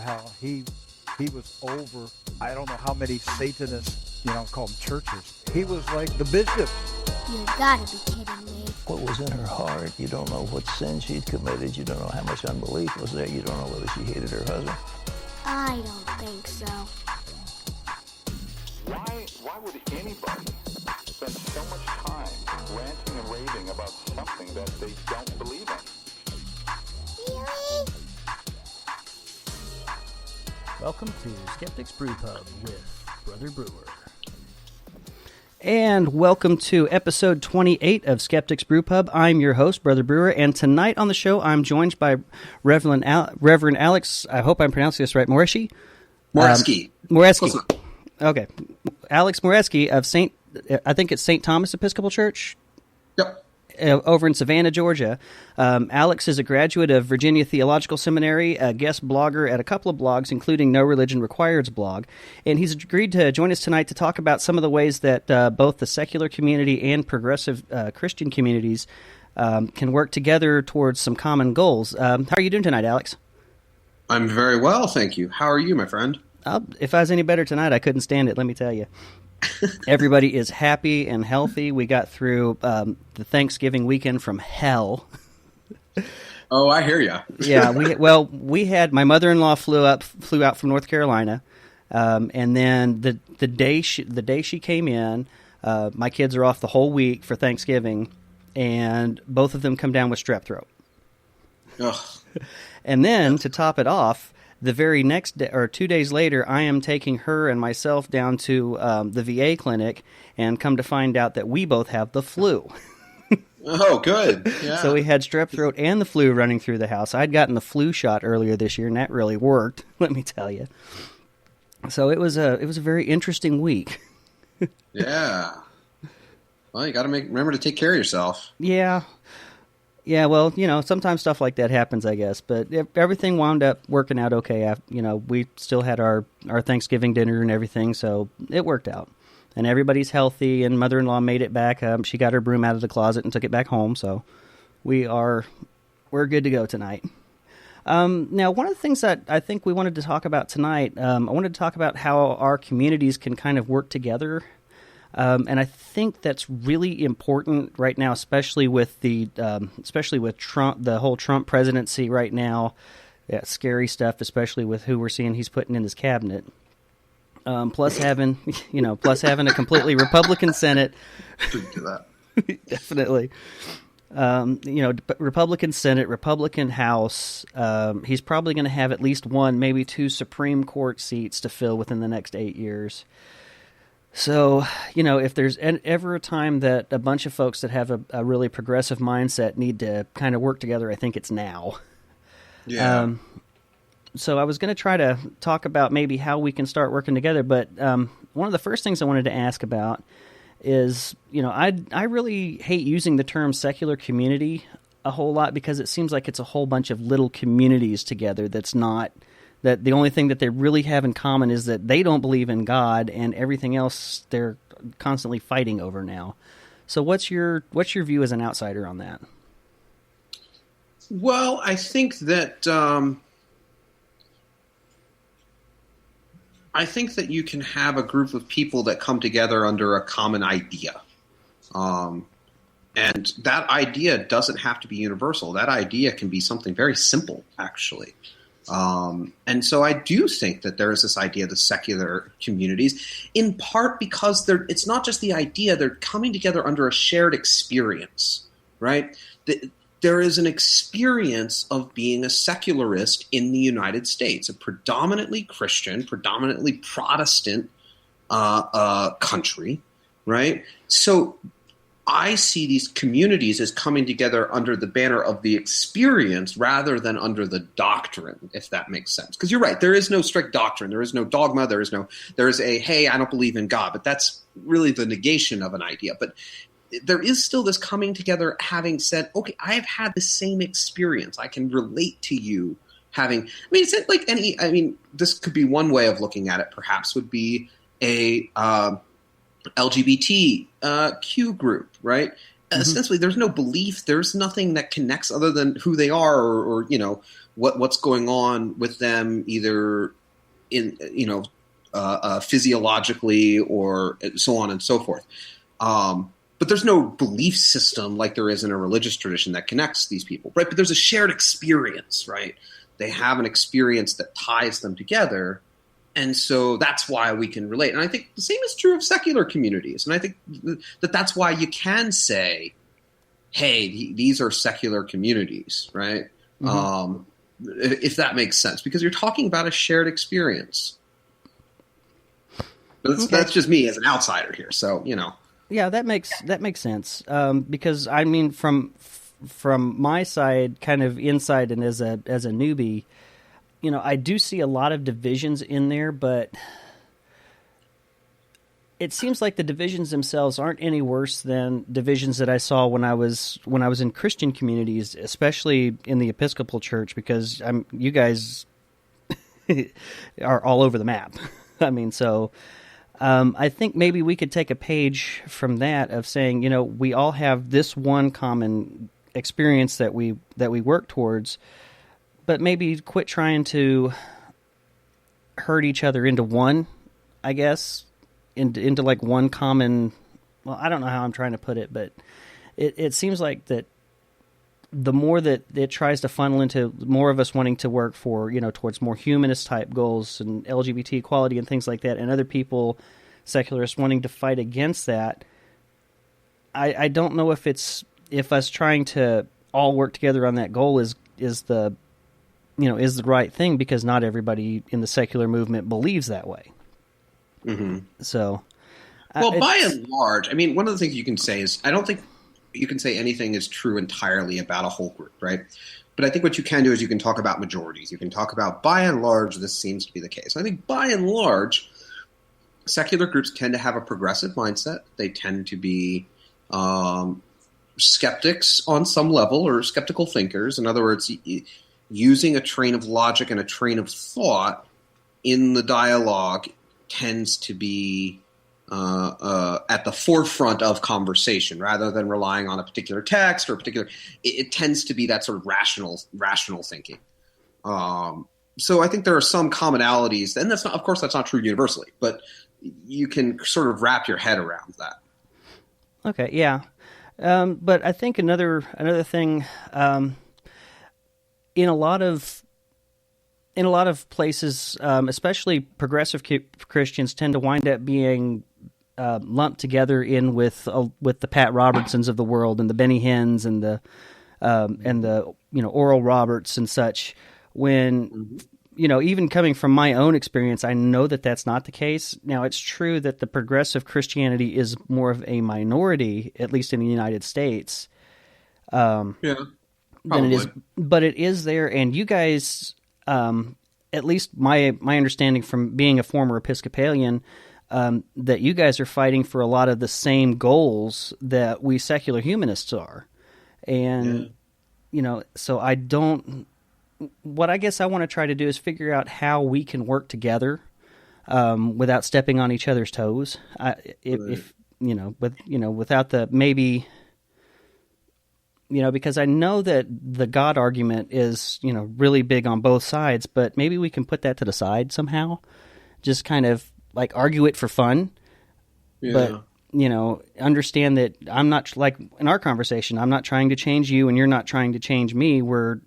how he was over, I don't know how many Satanists, call them churches. He was like the bishop. You gotta be kidding me. What was in her heart? You don't know what sin she'd committed. You don't know how much unbelief was there. You don't know whether she hated her husband. I don't think so. Why would anybody spend so much time ranting and raving about something that they don't believe in? Really? Welcome to Skeptic's Brewpub with Brother Brewer. And welcome to episode 28 of Skeptic's Brewpub. I'm your host, Brother Brewer, and tonight on the show I'm joined by Reverend Alex, I hope I'm pronouncing this right, Moreschi? Moreschi. Moreschi. Okay. Alex Moreschi of I think it's St. Thomas Episcopal Church? Yep. Over in Savannah, Georgia. Alex is a graduate of Virginia Theological Seminary, a guest blogger at a couple of blogs, including No Religion Required's blog. And he's agreed to join us tonight to talk about some of the ways that both the secular community and progressive Christian communities can work together towards some common goals. How are you doing tonight, Alex? I'm very well, thank you. How are you, my friend? If I was any better tonight, I couldn't stand it, let me tell you. Everybody is happy and healthy. We got through the Thanksgiving weekend from hell. Oh, I hear you. Yeah, we had my mother-in-law flew out from North Carolina, and then the day she came in, my kids are off the whole week for Thanksgiving, and both of them come down with strep throat. Ugh. And then to top it off, the very next day, or 2 days later, I am taking her and myself down to the VA clinic, and come to find out that we both have the flu. Oh, good. Yeah. So we had strep throat and the flu running through the house. I'd gotten the flu shot earlier this year, and that really worked, let me tell you. So it was a very interesting week. Yeah. Well, you got to remember to take care of yourself. Yeah. Yeah, well, sometimes stuff like that happens, I guess. But everything wound up working out okay. We still had our Thanksgiving dinner and everything, so it worked out. And everybody's healthy, and mother-in-law made it back. She got her broom out of the closet and took it back home, so we're good to go tonight. Now, one of the things that I think we wanted to talk about tonight, I wanted to talk about how our communities can kind of work together. And I think that's really important right now, especially with Trump, the whole Trump presidency right now. Yeah, scary stuff, especially with who we're seeing he's putting in his cabinet. Plus having a completely Republican Senate. Definitely. Republican Senate, Republican House. He's probably going to have at least one, maybe two Supreme Court seats to fill within the next 8 years. So, if there's ever a time that a bunch of folks that have a really progressive mindset need to kind of work together, I think it's now. Yeah. So I was going to try to talk about maybe how we can start working together, but one of the first things I wanted to ask about is, I really hate using the term secular community a whole lot because it seems like it's a whole bunch of little communities together that the only thing that they really have in common is that they don't believe in God, and everything else they're constantly fighting over now. So what's your view as an outsider on that? Well, I think that you can have a group of people that come together under a common idea. And that idea doesn't have to be universal. That idea can be something very simple, actually. And so I do think that there is this idea of the secular communities, in part because it's not just the idea, they're coming together under a shared experience, right? There is an experience of being a secularist in the United States, a predominantly Christian, predominantly Protestant country, right? So I see these communities as coming together under the banner of the experience rather than under the doctrine, if that makes sense. Because you're right, there is no strict doctrine, there is no dogma, there is a, hey, I don't believe in God, but that's really the negation of an idea. But there is still this coming together having said, okay, I have had the same experience. I can relate to you having, it's like this could be one way of looking at it, perhaps, would be a LGBTQ group, right? Mm-hmm. Essentially, there's no belief. There's nothing that connects other than who they are or what's going on with them, either in physiologically or so on and so forth. But there's no belief system like there is in a religious tradition that connects these people, right? But there's a shared experience, right? They have an experience that ties them together. And so that's why we can relate. And I think the same is true of secular communities. And I think that's why you can say, hey, these are secular communities, right? Mm-hmm. If that makes sense, because you're talking about a shared experience. But that's just me as an outsider here. So, Yeah, that makes sense. Because I mean, from my side, kind of inside and as a newbie, I do see a lot of divisions in there, but it seems like the divisions themselves aren't any worse than divisions that I saw when I was in Christian communities, especially in the Episcopal Church, because you guys are all over the map. I mean, so I think maybe we could take a page from that of saying, we all have this one common experience that we work towards, but maybe quit trying to herd each other into one, I guess, into like one common, well, I don't know how I'm trying to put it, but it seems like that the more that it tries to funnel into more of us wanting to work for, towards more humanist type goals and LGBT equality and things like that, and other people, secularists, wanting to fight against that, I don't know if us trying to all work together on that goal is the right thing, because not everybody in the secular movement believes that way. Mm-hmm. So, well, by and large, I mean, one of the things you can say is, I don't think you can say anything is true entirely about a whole group, right? But I think what you can do is you can talk about majorities. You can talk about, by and large, this seems to be the case. I think by and large, secular groups tend to have a progressive mindset. They tend to be skeptics on some level, or skeptical thinkers. In other words, using a train of logic and a train of thought in the dialogue tends to be at the forefront of conversation, rather than relying on a particular text or a particular. It tends to be that sort of rational thinking. So I think there are some commonalities, and that's not true universally, but you can sort of wrap your head around that. Okay, yeah, but I think another thing, in a lot of places, especially progressive Christians, tend to wind up being lumped together in with the Pat Robertsons of the world, and the Benny Hinns, and the Oral Roberts and such. When even coming from my own experience, I know that that's not the case. Now, it's true that the progressive Christianity is more of a minority, at least in the United States. Yeah, than it is, but it is there, and you guys. At least my understanding from being a former Episcopalian, that you guys are fighting for a lot of the same goals that we secular humanists are. And, so I don't... What I guess I want to try to do is figure out how we can work together without stepping on each other's toes. Without the maybe... because I know that the God argument is, really big on both sides, but maybe we can put that to the side somehow. Just kind of like argue it for fun. Yeah. But, understand that I'm not, like in our conversation, I'm not trying to change you and you're not trying to change me. We're,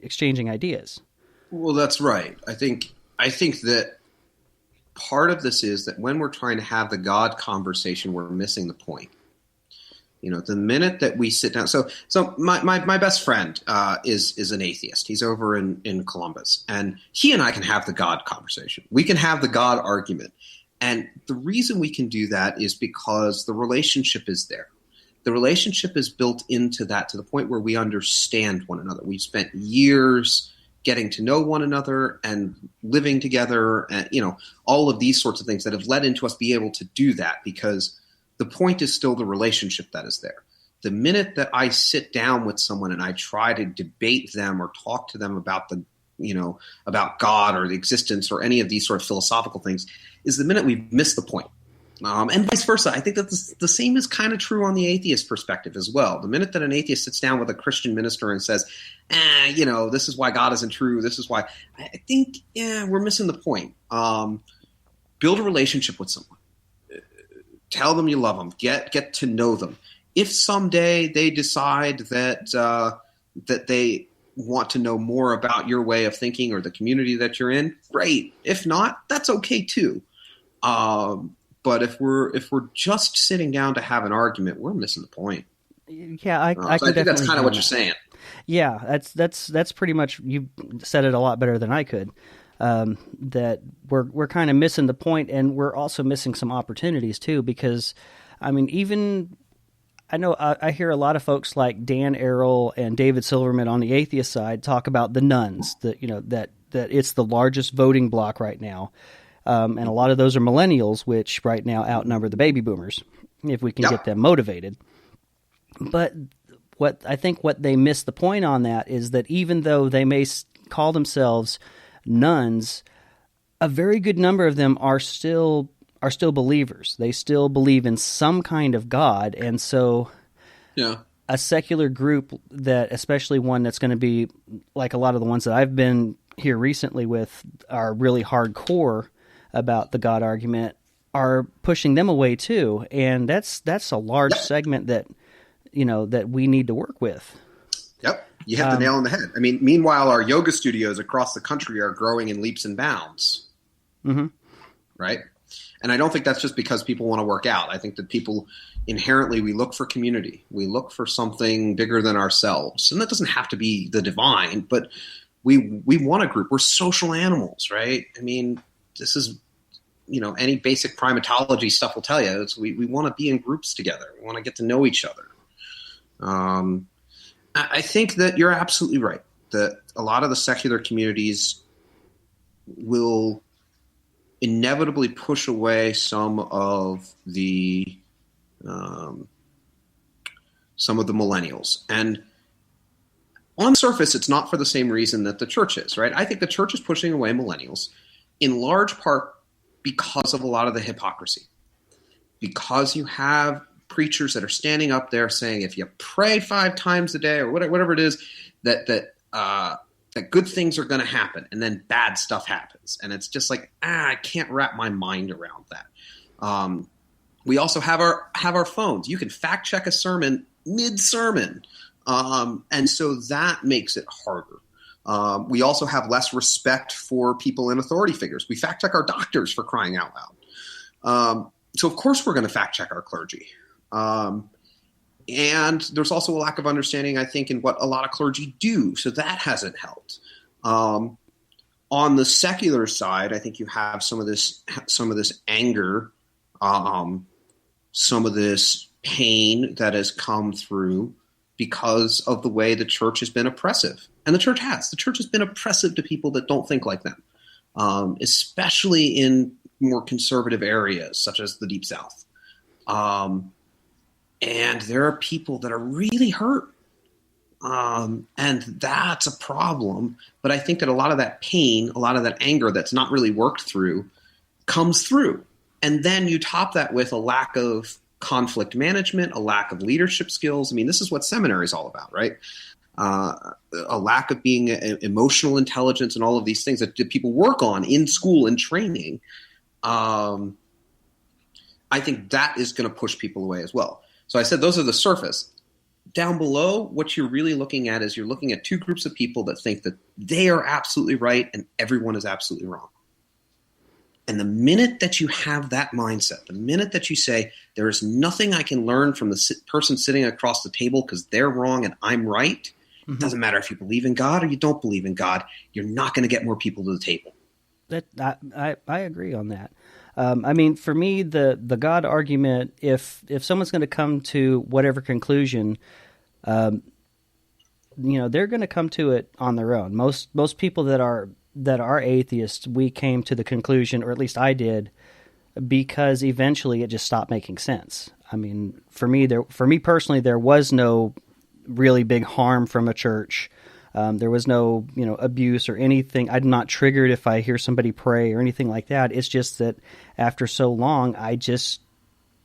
exchanging ideas. Well, that's right. I think that part of this is that when we're trying to have the God conversation, we're missing the point. The minute that we sit down, so my best friend is an atheist. He's over in Columbus, and he and I can have the God conversation. We can have the God argument, and the reason we can do that is because the relationship is there. The relationship is built into that to the point where we understand one another. We've spent years getting to know one another and living together, and all of these sorts of things that have led into us be able to do that, because the point is still the relationship that is there. The minute that I sit down with someone and I try to debate them or talk to them about about God or the existence or any of these sort of philosophical things, is the minute we've missed the point. And vice versa. I think that the same is kind of true on the atheist perspective as well. The minute that an atheist sits down with a Christian minister and says, this is why God isn't true, this is why, I think, we're missing the point. Build a relationship with someone. Tell them you love them. Get to know them. If someday they decide that they want to know more about your way of thinking or the community that you're in, great. If not, that's okay too. But if we're just sitting down to have an argument, we're missing the point. Yeah, I think that's kind of what you're saying. Yeah, that's pretty much, you said it a lot better than I could. That we're kind of missing the point, and we're also missing some opportunities too. Because, I mean, even I know I hear a lot of folks like Dan Arrow and David Silverman on the atheist side talk about the Nuns. That that it's the largest voting bloc right now, and a lot of those are millennials, which right now outnumber the baby boomers if we can get them motivated. But what they miss the point on that is that even though they may call themselves nuns, a very good number of them are still believers. They still believe in some kind of God, and so a secular group that, especially one that's going to be like a lot of the ones that I've been here recently with, are really hardcore about the God argument, are pushing them away too, and that's a large segment that that we need to work with. Yep. You hit the nail on the head. I mean, meanwhile, our yoga studios across the country are growing in leaps and bounds. Mm-hmm. Right? And I don't think that's just because people want to work out. I think that people inherently, we look for community. We look for something bigger than ourselves. And that doesn't have to be the divine, but we want a group. We're social animals, right? I mean, this is, any basic primatology stuff will tell you. It's, we want to be in groups together. We want to get to know each other. I think that you're absolutely right, that a lot of the secular communities will inevitably push away some of the millennials. And on the surface, it's not for the same reason that the church is, right? I think the church is pushing away millennials in large part because of a lot of the hypocrisy. Because you have preachers that are standing up there saying, if you pray 5 times a day or whatever it is, that good things are going to happen, and then bad stuff happens. And it's just like, I can't wrap my mind around that. We also have our phones. You can fact check a sermon mid-sermon. And so that makes it harder. We also have less respect for people in authority figures. We fact check our doctors, for crying out loud. So of course we're going to fact check our clergy. And there's also a lack of understanding, I think, in what a lot of clergy do. So that hasn't helped. On the secular side, I think you have some of this anger, some of this pain that has come through because of the way the church has been oppressive. And the church has been oppressive to people that don't think like them, especially in more conservative areas, such as the Deep South. And there are people that are really hurt. And that's a problem. But I think that a lot of that pain, a lot of that anger that's not really worked through comes through. And then you top that with a lack of conflict management, a lack of leadership skills. I mean, this is what seminary is all about, right? A lack of being emotional intelligence and all of these things that people work on in school and training. I think that is going to push people away as well. So I said those are the surface. Down below, what you're really looking at is you're looking at 2 groups of people that think that they are absolutely right and everyone is absolutely wrong. And the minute that you have that mindset, the minute that you say there is nothing I can learn from the person sitting across the table because they're wrong and I'm right, it doesn't matter if you believe in God or you don't believe in God, you're not going to get more people to the table. I agree on that. I mean, for me, the God argument, if someone's going to come to whatever conclusion, they're going to come to it on their own. Most people that are atheists, we came to the conclusion, or at least I did, because eventually it just stopped making sense. I mean, for me personally, there was no really big harm from a church. There was no, abuse or anything. I'm not triggered if I hear somebody pray or anything like that. It's just that after so long, I just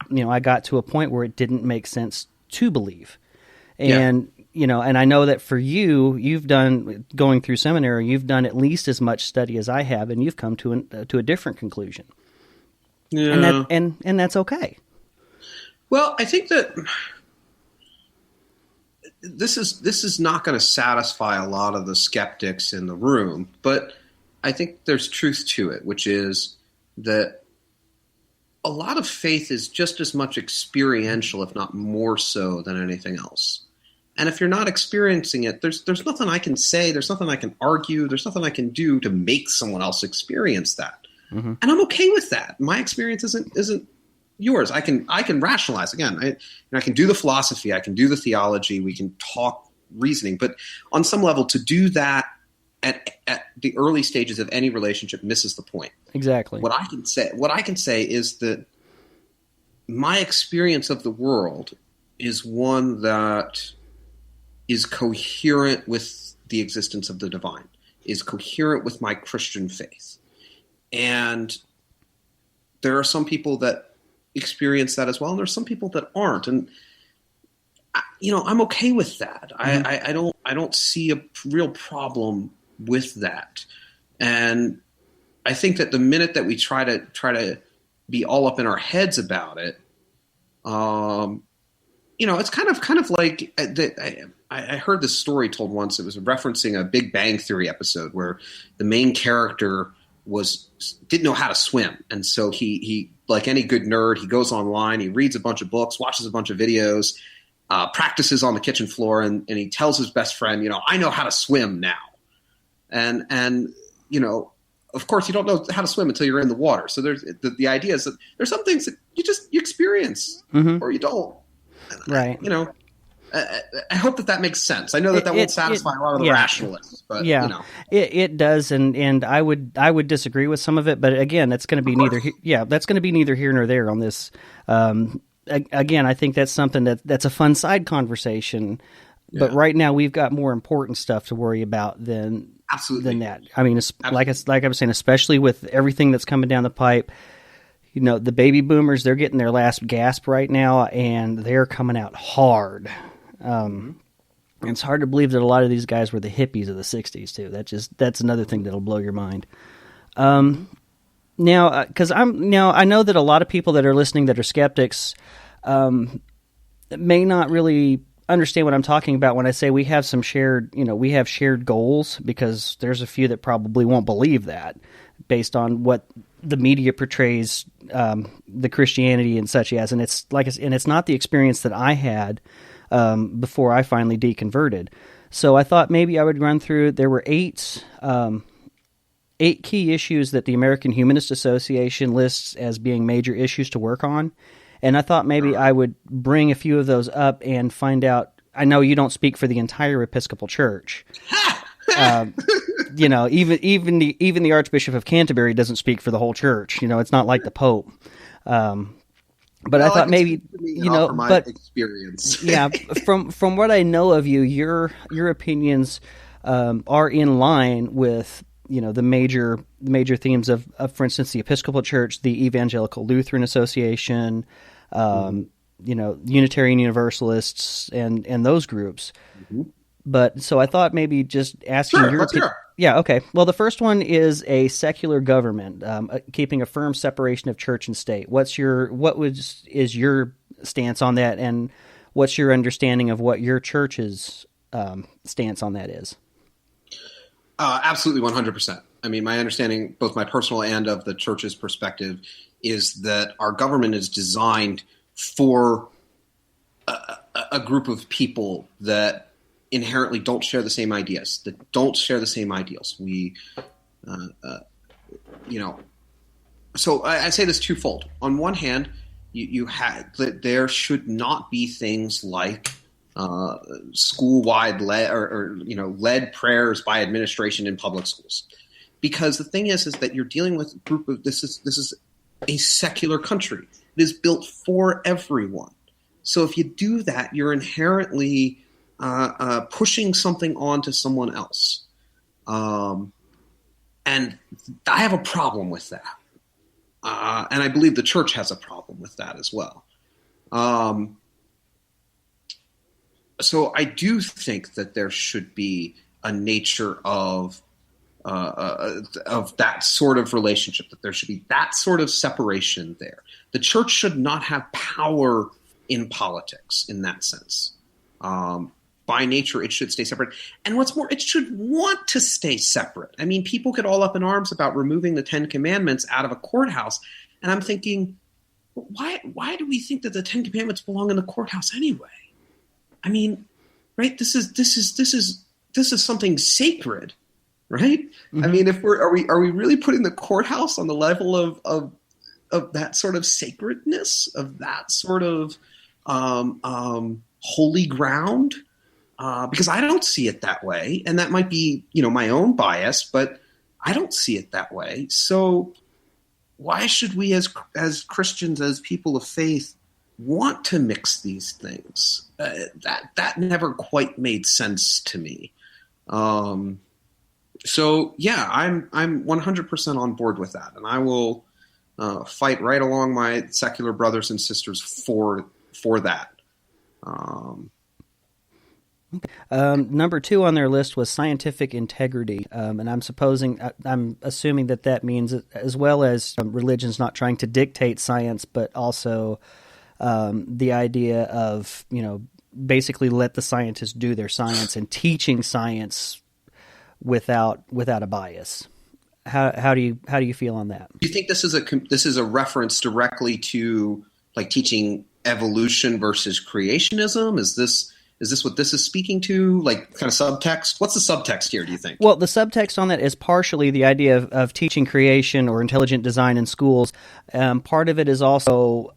I got to a point where it didn't make sense to believe. And, and I know that for you, you've done, going through seminary, you've done at least as much study as I have, and you've come to a different conclusion. Yeah. And that's okay. Well, I think that this is not going to satisfy a lot of the skeptics in the room, but I think there's truth to it, which is that a lot of faith is just as much experiential, if not more so, than anything else. And if you're not experiencing it, there's nothing I can say, there's nothing I can argue, there's nothing I can do to make someone else experience that. Mm-hmm. And I'm okay with that. My experience isn't yours. I can rationalize. Again, I can do the philosophy, I can do the theology, we can talk reasoning, but on some level, to do that at the early stages of any relationship misses the point. Exactly. What I can say is that my experience of the world is one that is coherent with the existence of the divine, is coherent with my Christian faith. And there are some people that experience that as well, and there's some people that aren't. And I'm okay with that. Mm-hmm. I don't see a real problem with that. And I think that the minute that we try to be all up in our heads about it, it's kind of like I heard this story told once. It was referencing a Big Bang Theory episode where the main character didn't know how to swim, and so he like any good nerd, he goes online, he reads a bunch of books, watches a bunch of videos, practices on the kitchen floor, and he tells his best friend, I know how to swim now. And of course, you don't know how to swim until you're in the water. So there's the idea is that there's some things that you experience, mm-hmm. or you don't. Right. I hope that makes sense. I know that won't satisfy a lot of the rationalists, but it does, and I would disagree with some of it. But again, that's going to be neither here nor there on this. Again, I think that's something that's a fun side conversation. Yeah. But right now, we've got more important stuff to worry about than that. I mean, like I was saying, especially with everything that's coming down the pipe. The baby boomers, they're getting their last gasp right now, and they're coming out hard. It's hard to believe that a lot of these guys were the hippies of the 60s, too. That's another thing that'll blow your mind. Now, because I know that a lot of people that are listening that are skeptics may not really understand what I'm talking about when I say we have some shared goals, because there's a few that probably won't believe that based on what the media portrays the Christianity and such as, and it's not the experience that I had before I finally deconverted. So I thought maybe I would run through. There were eight key issues that the American Humanist Association lists as being major issues to work on, and I thought maybe I would bring a few of those up and find out. I know you don't speak for the entire Episcopal Church. Even the Archbishop of Canterbury doesn't speak for the whole church. It's not like the Pope. But I thought maybe but experience. Yeah, from what I know of you, your opinions are in line with the major themes of, for instance, the Episcopal Church, the Evangelical Lutheran Association, Unitarian Universalists, and those groups. Mm-hmm. But so I thought maybe just asking your opinion. Yeah, okay. Well, the first one is a secular government, keeping a firm separation of church and state. Is your stance on that, and what's your understanding of what your church's stance on that is? Absolutely, 100%. I mean, my understanding, both my personal and of the church's perspective, is that our government is designed for a group of people that inherently don't share the same ideas, that don't share the same ideals. So I say this twofold. On one hand, you had that there should not be things like school-wide led prayers by administration in public schools, because the thing is that you're dealing with a group of this is a secular country. It is built for everyone. So if you do that, you're inherently pushing something onto someone else. And I have a problem with that. And I believe the church has a problem with that as well. So I do think that there should be a nature of that sort of relationship, that there should be that sort of separation there. The church should not have power in politics in that sense. By nature, it should stay separate. And what's more, it should want to stay separate. I mean, people get all up in arms about removing the Ten Commandments out of a courthouse. And I'm thinking, why do we think that the Ten Commandments belong in the courthouse anyway? I mean, right? This is something sacred, right? Mm-hmm. I mean, are we really putting the courthouse on the level of that sort of sacredness, of that sort of holy ground? Because I don't see it that way, and that might be, my own bias, but I don't see it that way. So why should we, as Christians, as people of faith, want to mix these things? That never quite made sense to me. So yeah, I'm 100% on board with that, and I will fight right along my secular brothers and sisters for that. Number 2 on their list was scientific integrity, and I'm assuming that means, as well as religions not trying to dictate science, but also the idea of basically let the scientists do their science and teaching science without a bias. How do you feel on that? Do you think this is a reference directly to like teaching evolution versus creationism? Is this what this is speaking to, like kind of subtext? What's the subtext here, do you think? Well, the subtext on that is partially the idea of teaching creation or intelligent design in schools. Part of it is also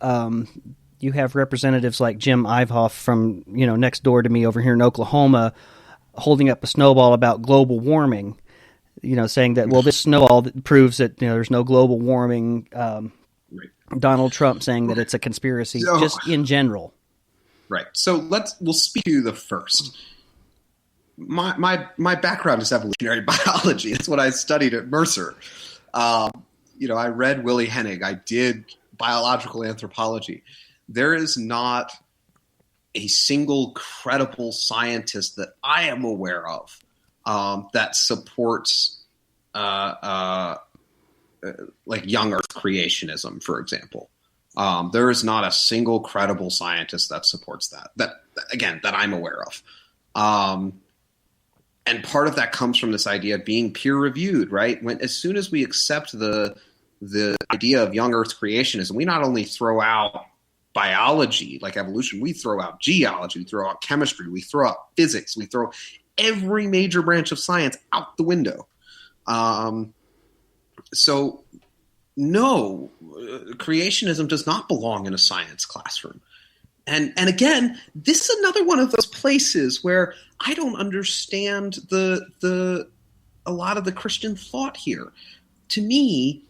you have representatives like Jim Ivehoff from next door to me over here in Oklahoma holding up a snowball about global warming, saying that, well, this snowball proves that there's no global warming. Right. Donald Trump saying that it's a conspiracy, just in general. Right. So we'll speak to the first. My background is evolutionary biology. That's what I studied at Mercer. I read Willie Hennig. I did biological anthropology. There is not a single credible scientist that I am aware of that supports like young Earth creationism, for example. There is not a single credible scientist that supports that I'm aware of. And part of that comes from this idea of being peer reviewed, right? As soon as we accept the idea of young Earth creationism, we not only throw out biology, like evolution, we throw out geology, we throw out chemistry, we throw out physics, we throw every major branch of science out the window. So no, creationism does not belong in a science classroom. And again, this is another one of those places where I don't understand a lot of the Christian thought here. To me,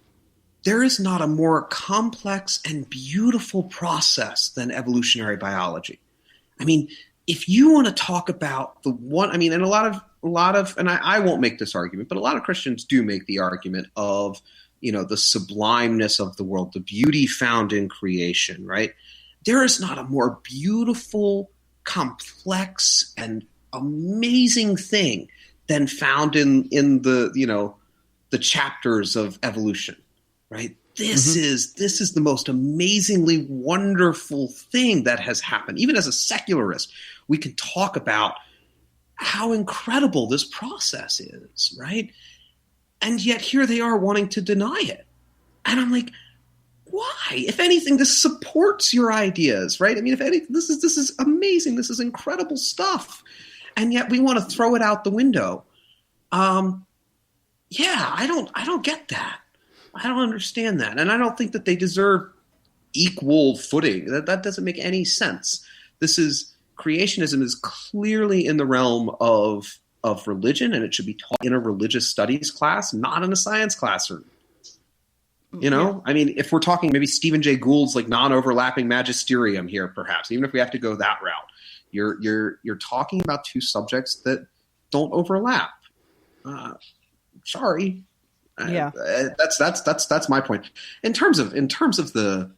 there is not a more complex and beautiful process than evolutionary biology. I mean, if you want to talk about and a lot of, and I won't make this argument, but a lot of Christians do make the argument of, the sublimeness of the world, the beauty found in creation, right? There is not a more beautiful, complex, and amazing thing than found in the chapters of evolution, right? This is the most amazingly wonderful thing that has happened. Even as a secularist, we can talk about how incredible this process is, right? And yet here they are wanting to deny it. And I'm like, why? If anything, this supports your ideas, right? I mean, if anything, this is amazing. This is incredible stuff. And yet we want to throw it out the window. I don't get that. I don't understand that. And I don't think that they deserve equal footing. That doesn't make any sense. Creationism is clearly in the realm of religion, and it should be taught in a religious studies class, not in a science classroom. Yeah. I mean, if we're talking maybe Stephen Jay Gould's like non-overlapping magisterium here, perhaps, even if we have to go that route, you're talking about two subjects that don't overlap. Sorry. Yeah. That's my point. In terms of the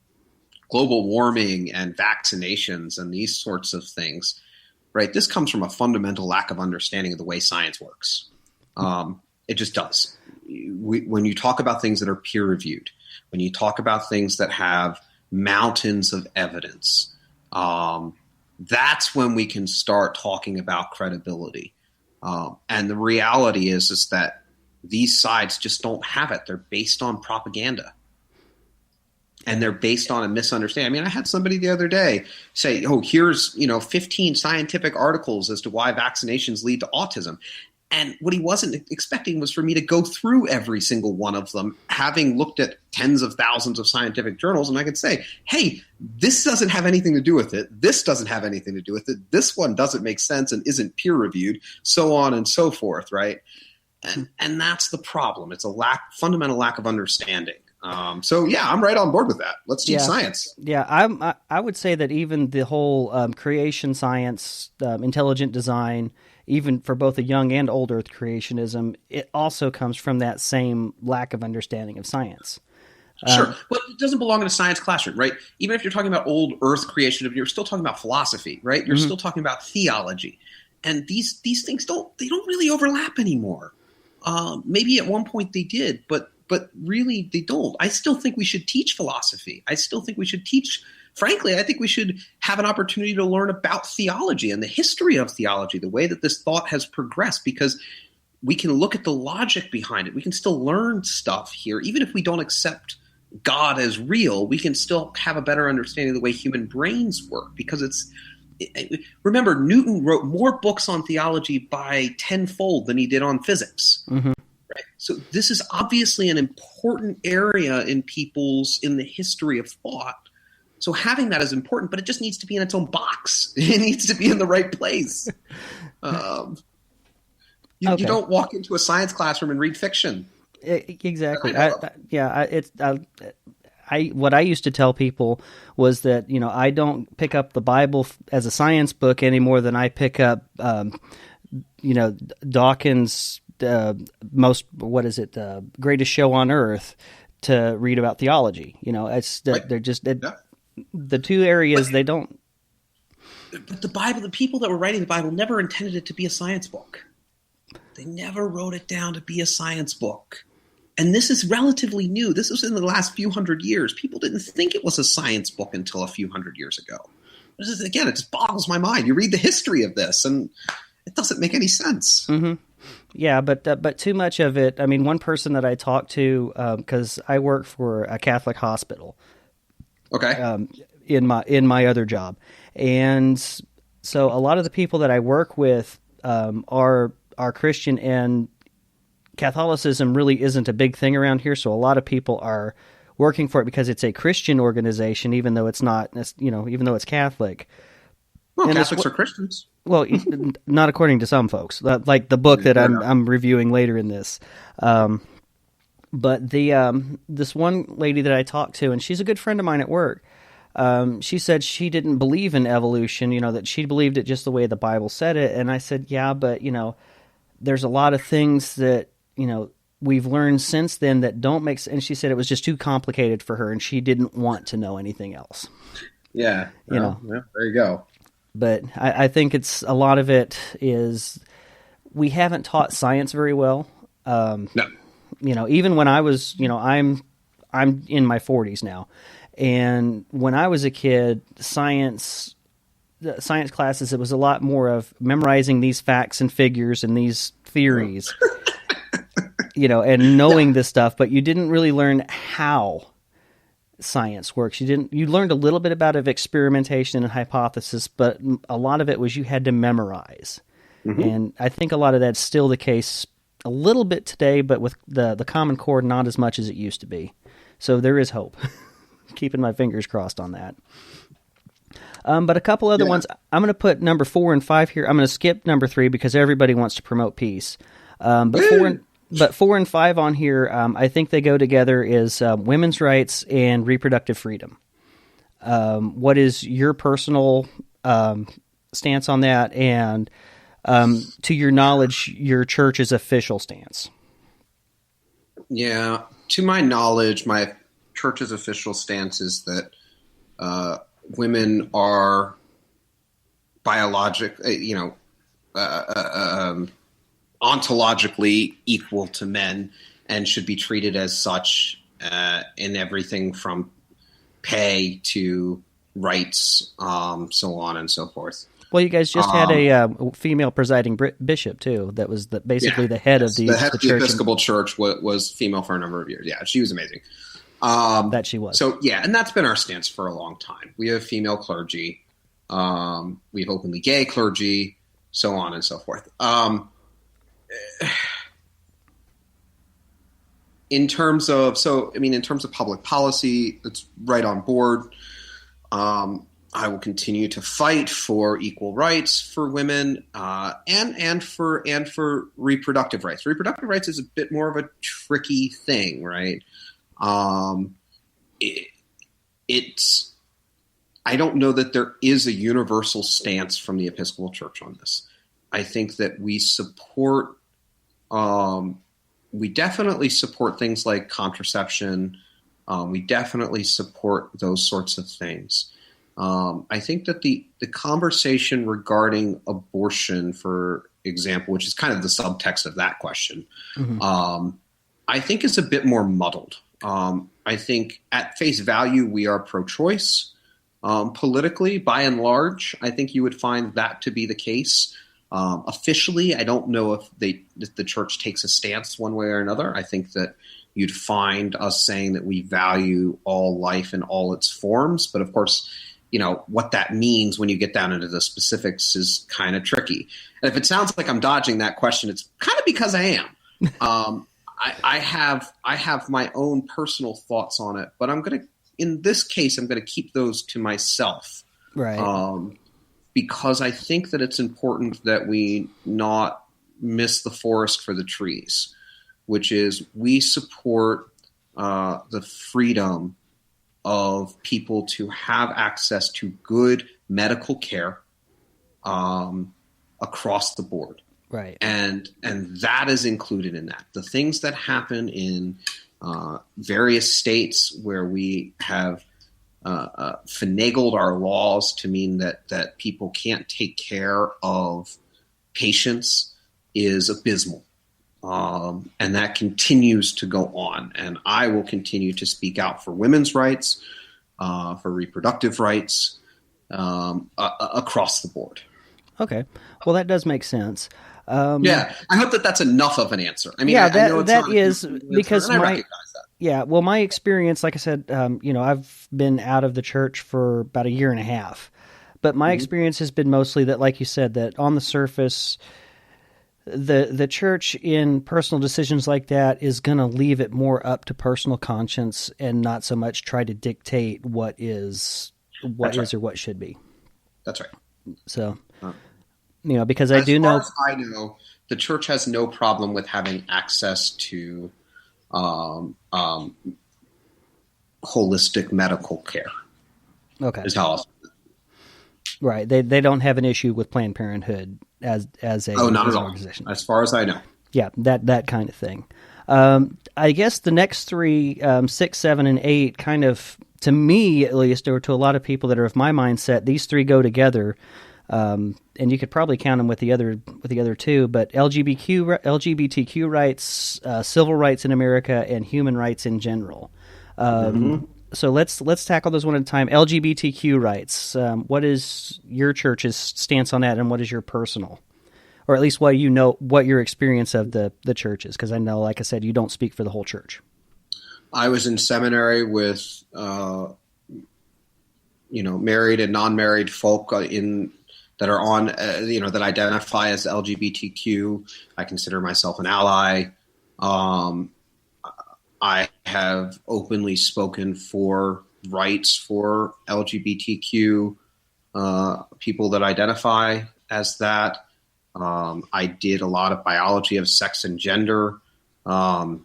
global warming and vaccinations and these sorts of things, right? This comes from a fundamental lack of understanding of the way science works. It just does. When you talk about things that are peer-reviewed, when you talk about things that have mountains of evidence, that's when we can start talking about credibility. And the reality is that these sides just don't have it. They're based on propaganda. And they're based on a misunderstanding. I mean, I had somebody the other day say, oh, here's 15 scientific articles as to why vaccinations lead to autism. And what he wasn't expecting was for me to go through every single one of them, having looked at tens of thousands of scientific journals. And I could say, hey, this doesn't have anything to do with it. This doesn't have anything to do with it. This one doesn't make sense and isn't peer reviewed, so on and so forth, right? And that's the problem. It's a fundamental lack of understanding. So yeah, I'm right on board with that. Let's teach science. Yeah, I would say that even the whole creation science, intelligent design, even for both the young and old Earth creationism, it also comes from that same lack of understanding of science. Sure, but it doesn't belong in a science classroom, right? Even if you're talking about old Earth creationism, you're still talking about philosophy, right? You're still talking about theology, and these things don't really overlap anymore. Maybe at one point they did, but really they don't. I still think we should teach philosophy. I still think we should teach, frankly, I think we should have an opportunity to learn about theology and the history of theology, the way that this thought has progressed, because we can look at the logic behind it. We can still learn stuff here. Even if we don't accept God as real, we can still have a better understanding of the way human brains work, because remember, Newton wrote more books on theology by tenfold than he did on physics. Mm-hmm. Right? So this is obviously an important area in the history of thought. So having that is important, but it just needs to be in its own box. It needs to be in the right place. You don't walk into a science classroom and read fiction. Exactly. What I used to tell people was that, I don't pick up the Bible as a science book any more than I pick up, Dawkins' Greatest Show on Earth to read about theology. They're just the two areas they don't. But the Bible, the people that were writing the Bible never intended it to be a science book. They never wrote it down to be a science book. And this is relatively new. This was in the last few hundred years. People didn't think it was a science book until a few hundred years ago. It just boggles my mind. You read the history of this, and it doesn't make any sense. Mm-hmm. Yeah, but too much of it. I mean, one person that I talked to, because I work for a Catholic hospital. Okay. In my other job, and so a lot of the people that I work with are Christian, and Catholicism really isn't a big thing around here. So a lot of people are working for it because it's a Christian organization, even though it's not, even though it's Catholic. Well, and Catholics are Christians. Well, not according to some folks, like the book that I'm reviewing later in this. But this one lady that I talked to, and she's a good friend of mine at work, she said she didn't believe in evolution, that she believed it just the way the Bible said it. And I said, yeah, but, there's a lot of things that, we've learned since then that don't make sense. And she said it was just too complicated for her, and she didn't want to know anything else. Yeah. Well, there you go. But I think it's a lot of it is we haven't taught science very well. No. Even when I was, I'm in my 40s now, and when I was a kid, science classes, it was a lot more of memorizing these facts and figures and these theories, and knowing this stuff, but you didn't really learn how science works. You learned a little bit about experimentation and hypothesis, but a lot of it was you had to memorize. Mm-hmm. And I think a lot of that's still the case a little bit today, but with the Common Core, not as much as it used to be. So there is hope. Keeping my fingers crossed on that. But a couple other ones, I'm going to put number 4 and 5 here. I'm going to skip number 3 because everybody wants to promote peace. But 4 and 5 on here, I think they go together, is women's rights and reproductive freedom. What is your personal stance on that? And to your knowledge, your church's official stance? Yeah, to my knowledge, my church's official stance is that women are ontologically equal to men and should be treated as such in everything from pay to rights, so on and so forth. Well, you guys just had a female presiding bishop too. That was basically the head of the church. Episcopal Church was female for a number of years. Yeah, she was amazing. That she was. So yeah, and that's been our stance for a long time. We have female clergy. We have openly gay clergy, so on and so forth. In terms of public policy, it's right on board. I will continue to fight for equal rights for women, and for reproductive rights. Reproductive rights is a bit more of a tricky thing, right? It's I don't know that there is a universal stance from the Episcopal Church on this. I think that we support, we definitely support things like contraception. We definitely support those sorts of things. I think that the conversation regarding abortion, for example, which is kind of the subtext of that question, I think is a bit more muddled. I think at face value, we are pro-choice. Politically, by and large, I think you would find that to be the case. Officially, I don't know if the church takes a stance one way or another. I think that you'd find us saying that we value all life in all its forms. But of course, what that means when you get down into the specifics is kind of tricky. And if it sounds like I'm dodging that question, it's kind of because I am. I have my own personal thoughts on it, but in this case, I'm going to keep those to myself. Right. Because I think that it's important that we not miss the forest for the trees, which is we support the freedom of people to have access to good medical care across the board. Right. And that is included in that. The things that happen in various states where we have finagled our laws to mean that people can't take care of patients is abysmal. And that continues to go on. And I will continue to speak out for women's rights, for reproductive rights across the board. Okay. Well, that does make sense. I hope that's enough of an answer. I mean, yeah, I know it's that is because I recognize that. Yeah, well, my experience, like I said, I've been out of the church for about a year and a half, but my experience has been mostly that, like you said, that on the surface, the church in personal decisions like that is going to leave it more up to personal conscience and not so much try to dictate what is or what should be. That's right. So, because I do know. As far as I know, the church has no problem with having access to holistic medical care. Okay. Is how else. Right. They don't have an issue with Planned Parenthood as a not at all. organization. As far as I know. Yeah, that kind of thing. I guess the next three, 6, 7, and 8, kind of, to me at least, or to a lot of people that are of my mindset, these three go together. And you could probably count them with the other two, but LGBTQ rights, civil rights in America, and human rights in general. So let's tackle those one at a time. LGBTQ rights. What is your church's stance on that, and what is your personal, or at least what your experience of the church is? Because I know, like I said, you don't speak for the whole church. I was in seminary with married and non-married folk that are on, that identify as LGBTQ. I consider myself an ally. I have openly spoken for rights for LGBTQ people that identify as that. I did a lot of biology of sex and gender. To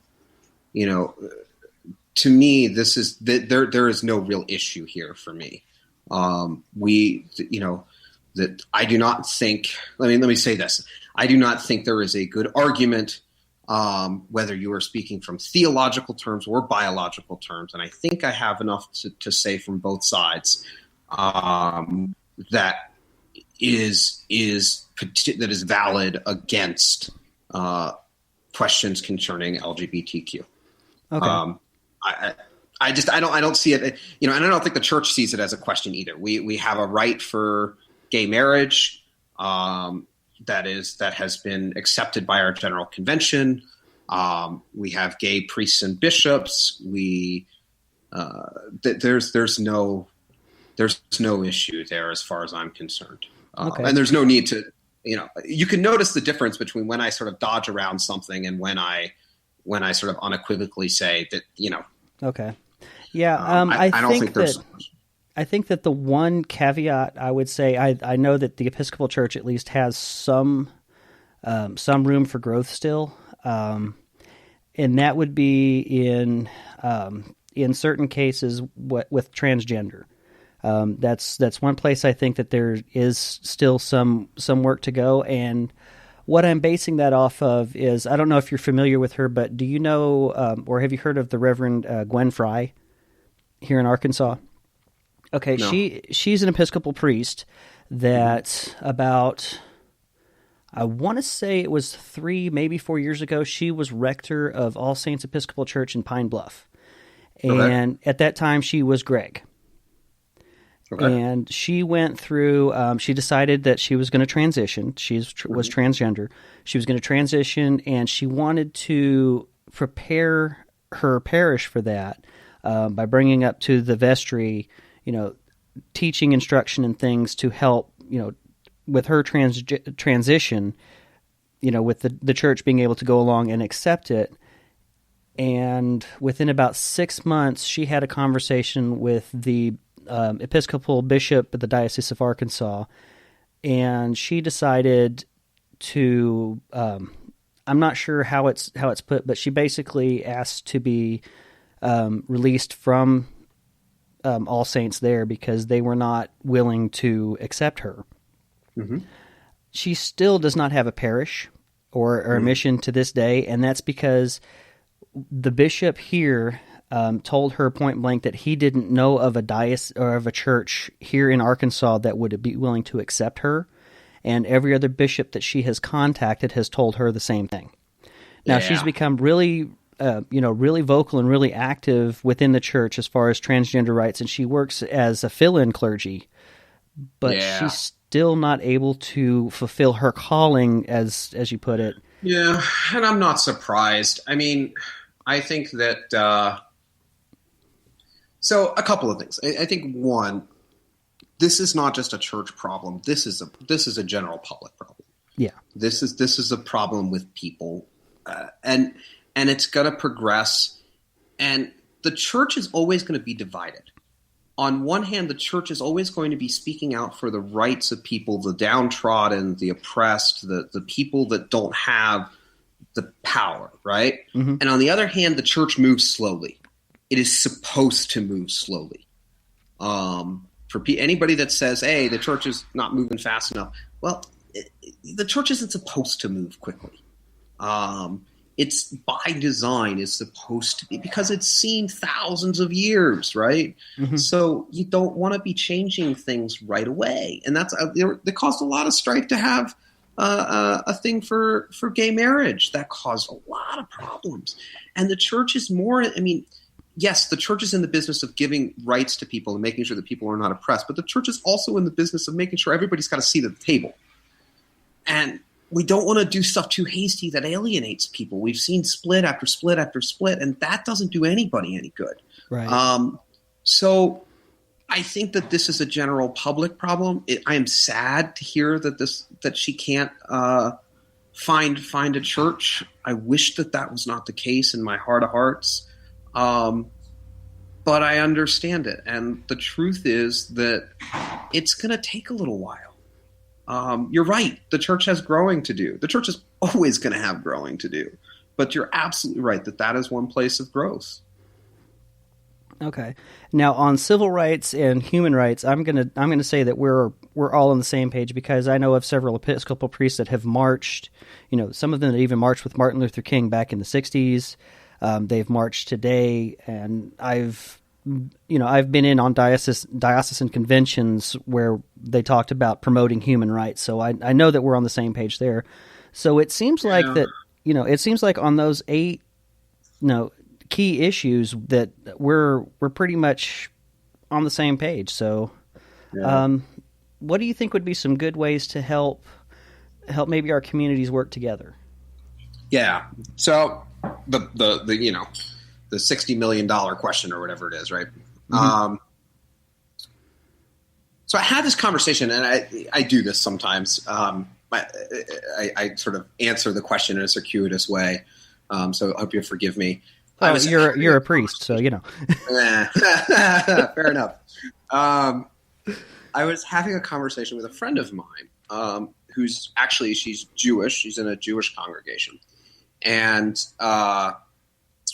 me, this is there is no real issue here for me. That I do not think. Let me say this: I do not think there is a good argument whether you are speaking from theological terms or biological terms. And I think I have enough to say from both sides that is valid against questions concerning LGBTQ. Okay. I don't see it, and I don't think the church sees it as a question either. We have a right for gay marriage that has been accepted by our General Convention. We have gay priests and bishops. There's no issue there as far as I'm concerned. Okay. And there's no need to, you can notice the difference between when I sort of dodge around something and when I sort of unequivocally say that, Okay. Yeah. I think that the one caveat I would say, I know that the Episcopal Church at least has some room for growth still. And that would be in certain cases with transgender. That's one place I think that there is still some work to go. And what I'm basing that off of is, I don't know if you're familiar with her, but do you know, or have you heard of the Reverend Gwen Fry here in Arkansas? Okay, no. She's an Episcopal priest that about, I want to say it was 3, maybe 4 years ago, she was rector of All Saints Episcopal Church in Pine Bluff. And at that time, she was Greg. Okay. And she went through, she decided that she was going to transition. She was transgender. She was going to transition, and she wanted to prepare her parish for that by bringing up to the vestry, teaching instruction and things to help, with her transition, with the church being able to go along and accept it. And within about 6 months, she had a conversation with the Episcopal bishop of the Diocese of Arkansas, and she decided to, I'm not sure how it's put, but she basically asked to be released from All Saints there because they were not willing to accept her. Mm-hmm. She still does not have a parish or a mission to this day, and that's because the bishop here told her point blank that he didn't know of a diocese or of a church here in Arkansas that would be willing to accept her, and every other bishop that she has contacted has told her the same thing. Now she's become really, really vocal and really active within the church as far as transgender rights, and she works as a fill-in clergy, but she's still not able to fulfill her calling, as you put it. Yeah, and I'm not surprised. I mean, I think that. So a couple of things. I think one, this is not just a church problem. This is a general public problem. Yeah. This is a problem with people, and it's going to progress. And the church is always going to be divided. On one hand, the church is always going to be speaking out for the rights of people, the downtrodden, the oppressed, the people that don't have the power, right? Mm-hmm. And on the other hand, the church moves slowly. It is supposed to move slowly. For anybody that says, hey, the church is not moving fast enough, well, the church isn't supposed to move quickly. It's by design is supposed to be, because it's seen thousands of years, right? Mm-hmm. So you don't want to be changing things right away. And that's it caused a lot of strife to have a thing for gay marriage. That caused a lot of problems. And the church is more, yes, the church is in the business of giving rights to people and making sure that people are not oppressed, but the church is also in the business of making sure everybody's got a seat at the table. And we don't want to do stuff too hasty that alienates people. We've seen split after split after split, and that doesn't do anybody any good. Right. So I think that this is a general public problem. I am sad to hear that she can't find a church. I wish that was not the case in my heart of hearts. But I understand it. And the truth is that it's going to take a little while. You're right. The church has growing to do. The church is always going to have growing to do. But you're absolutely right that is one place of growth. Okay. Now, on civil rights and human rights, I'm going to say that we're we're all on the same page, because I know of several Episcopal priests that have marched, some of them that even marched with Martin Luther King back in the 60s. They've marched today, and I've been in on diocesan conventions where they talked about promoting human rights. So I know that we're on the same page there. So it seems like that, it seems like on those 8, key issues that we're pretty much on the same page. So, what do you think would be some good ways to help maybe our communities work together? Yeah. So the $60 million question or whatever it is, right? Mm-hmm. So I had this conversation, and I do this sometimes. I sort of answer the question in a circuitous way. So I hope you'll forgive me. Well, you're a priest, so Fair enough. I was having a conversation with a friend of mine she's Jewish. She's in a Jewish congregation. And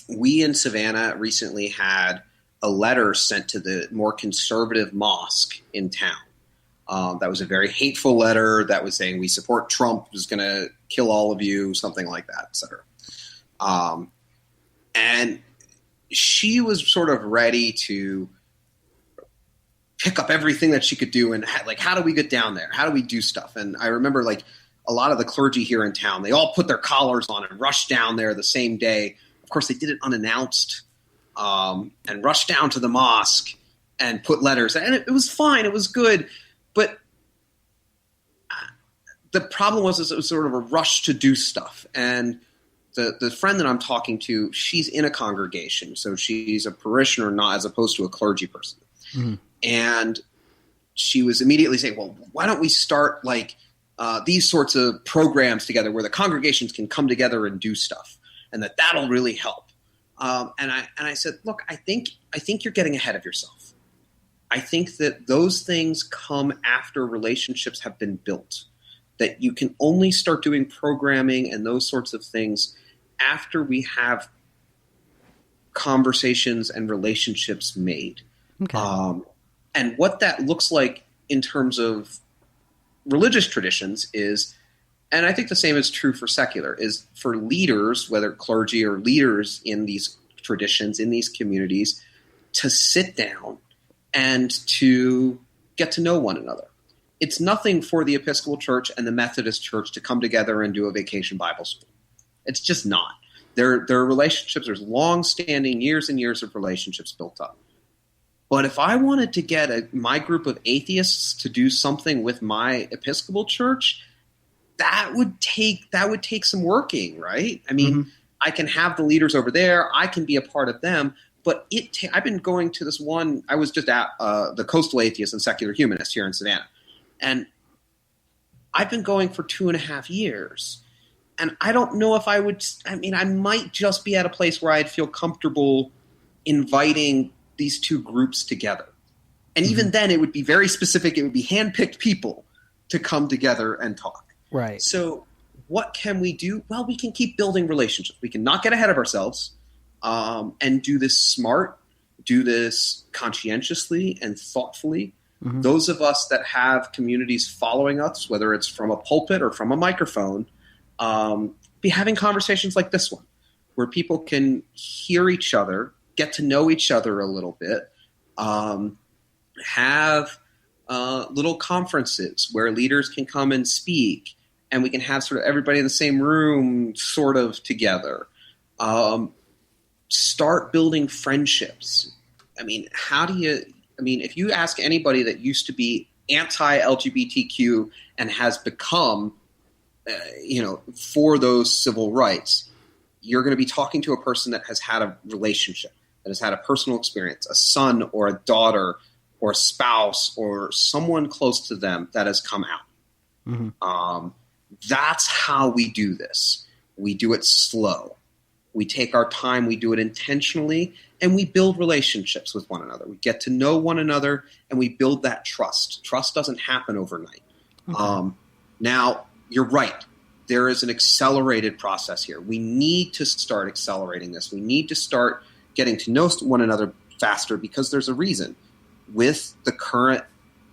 we in Savannah recently had a letter sent to the more conservative mosque in town. That was a very hateful letter that was saying we support Trump, who's going to kill all of you, something like that, et cetera. And she was sort of ready to pick up everything that she could do and how do we get down there? How do we do stuff? And I remember a lot of the clergy here in town, they all put their collars on and rushed down there the same day. Of course, they did it unannounced and rushed down to the mosque and put letters. And it was fine. It was good. But the problem was it was sort of a rush to do stuff. And the friend that I'm talking to, she's in a congregation, so she's a parishioner, not as opposed to a clergy person. Mm-hmm. And she was immediately saying, well, why don't we start these sorts of programs together where the congregations can come together and do stuff, and that'll really help. And I said, look, I think you're getting ahead of yourself. I think that those things come after relationships have been built, that you can only start doing programming and those sorts of things after we have conversations and relationships made. Okay. And what that looks like in terms of religious traditions is, and I think the same is true for secular, is for leaders, whether clergy or leaders in these traditions, in these communities, to sit down and to get to know one another. It's nothing for the Episcopal Church and the Methodist Church to come together and do a vacation Bible school. It's just not. There are relationships. There's long-standing years and years of relationships built up. But if I wanted to get my group of atheists to do something with my Episcopal Church, that would take some working, right? I mean, mm-hmm. I can have the leaders over there. I can be a part of them. But I've been going to this one. I was just at the Coastal Atheist and Secular Humanist here in Savannah. And I've been going for 2.5 years. And I don't know if I might just be at a place where I'd feel comfortable inviting these two groups together. And mm-hmm. even then, it would be very specific. It would be handpicked people to come together and talk. Right. So what can we do? Well, we can keep building relationships. We can not get ahead of ourselves and do this smart, do this conscientiously and thoughtfully. Mm-hmm. Those of us that have communities following us, whether it's from a pulpit or from a microphone, be having conversations like this one, where people can hear each other, get to know each other a little bit, have little conferences where leaders can come and speak, and we can have sort of everybody in the same room sort of together. Start building friendships. If you ask anybody that used to be anti-LGBTQ and has become, for those civil rights, you're going to be talking to a person that has had a relationship, that has had a personal experience, a son or a daughter or a spouse or someone close to them that has come out. Mm-hmm. That's how we do this. We do it slow. We take our time, we do it intentionally, and we build relationships with one another. We get to know one another, and we build that trust. Trust doesn't happen overnight. Okay. Now, you're right. There is an accelerated process here. We need to start accelerating this. We need to start getting to know one another faster because there's a reason. With the current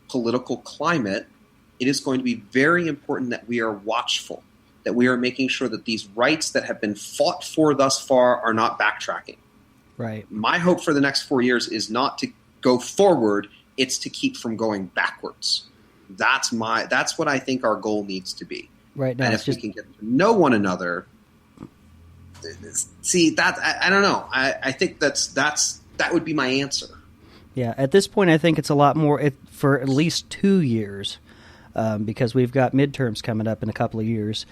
political climate, it is going to be very important that we are watchful, that we are making sure that these rights that have been fought for thus far are not backtracking. Right. My hope for the next 4 years is not to go forward, it's to keep from going backwards. That's what I think our goal needs to be. Right now, and if we can get to know one another, see that I don't know. I think that would be my answer. Yeah, at this point, I think it's a lot more for at least 2 years, because we've got midterms coming up in a couple of years.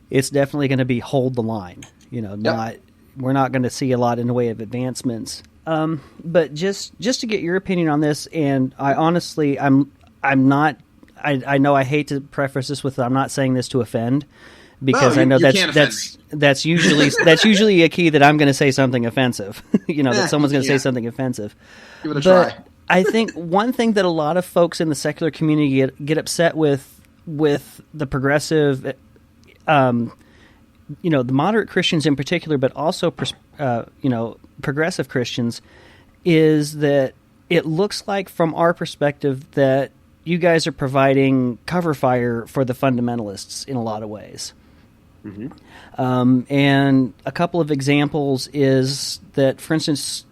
It's definitely going to be hold the line. We're not going to see a lot in the way of advancements. But just to get your opinion on this, and I honestly, I'm not. I know I hate to preface this with I'm not saying this to offend, because I know that's usually a key that I'm going to say something offensive. That someone's going to say something offensive. Give it a try. I think one thing that a lot of folks in the secular community get upset with the progressive, the moderate Christians in particular, but also progressive Christians, is that it looks like from our perspective that you guys are providing cover fire for the fundamentalists in a lot of ways. Mm-hmm. And a couple of examples is that, for instance,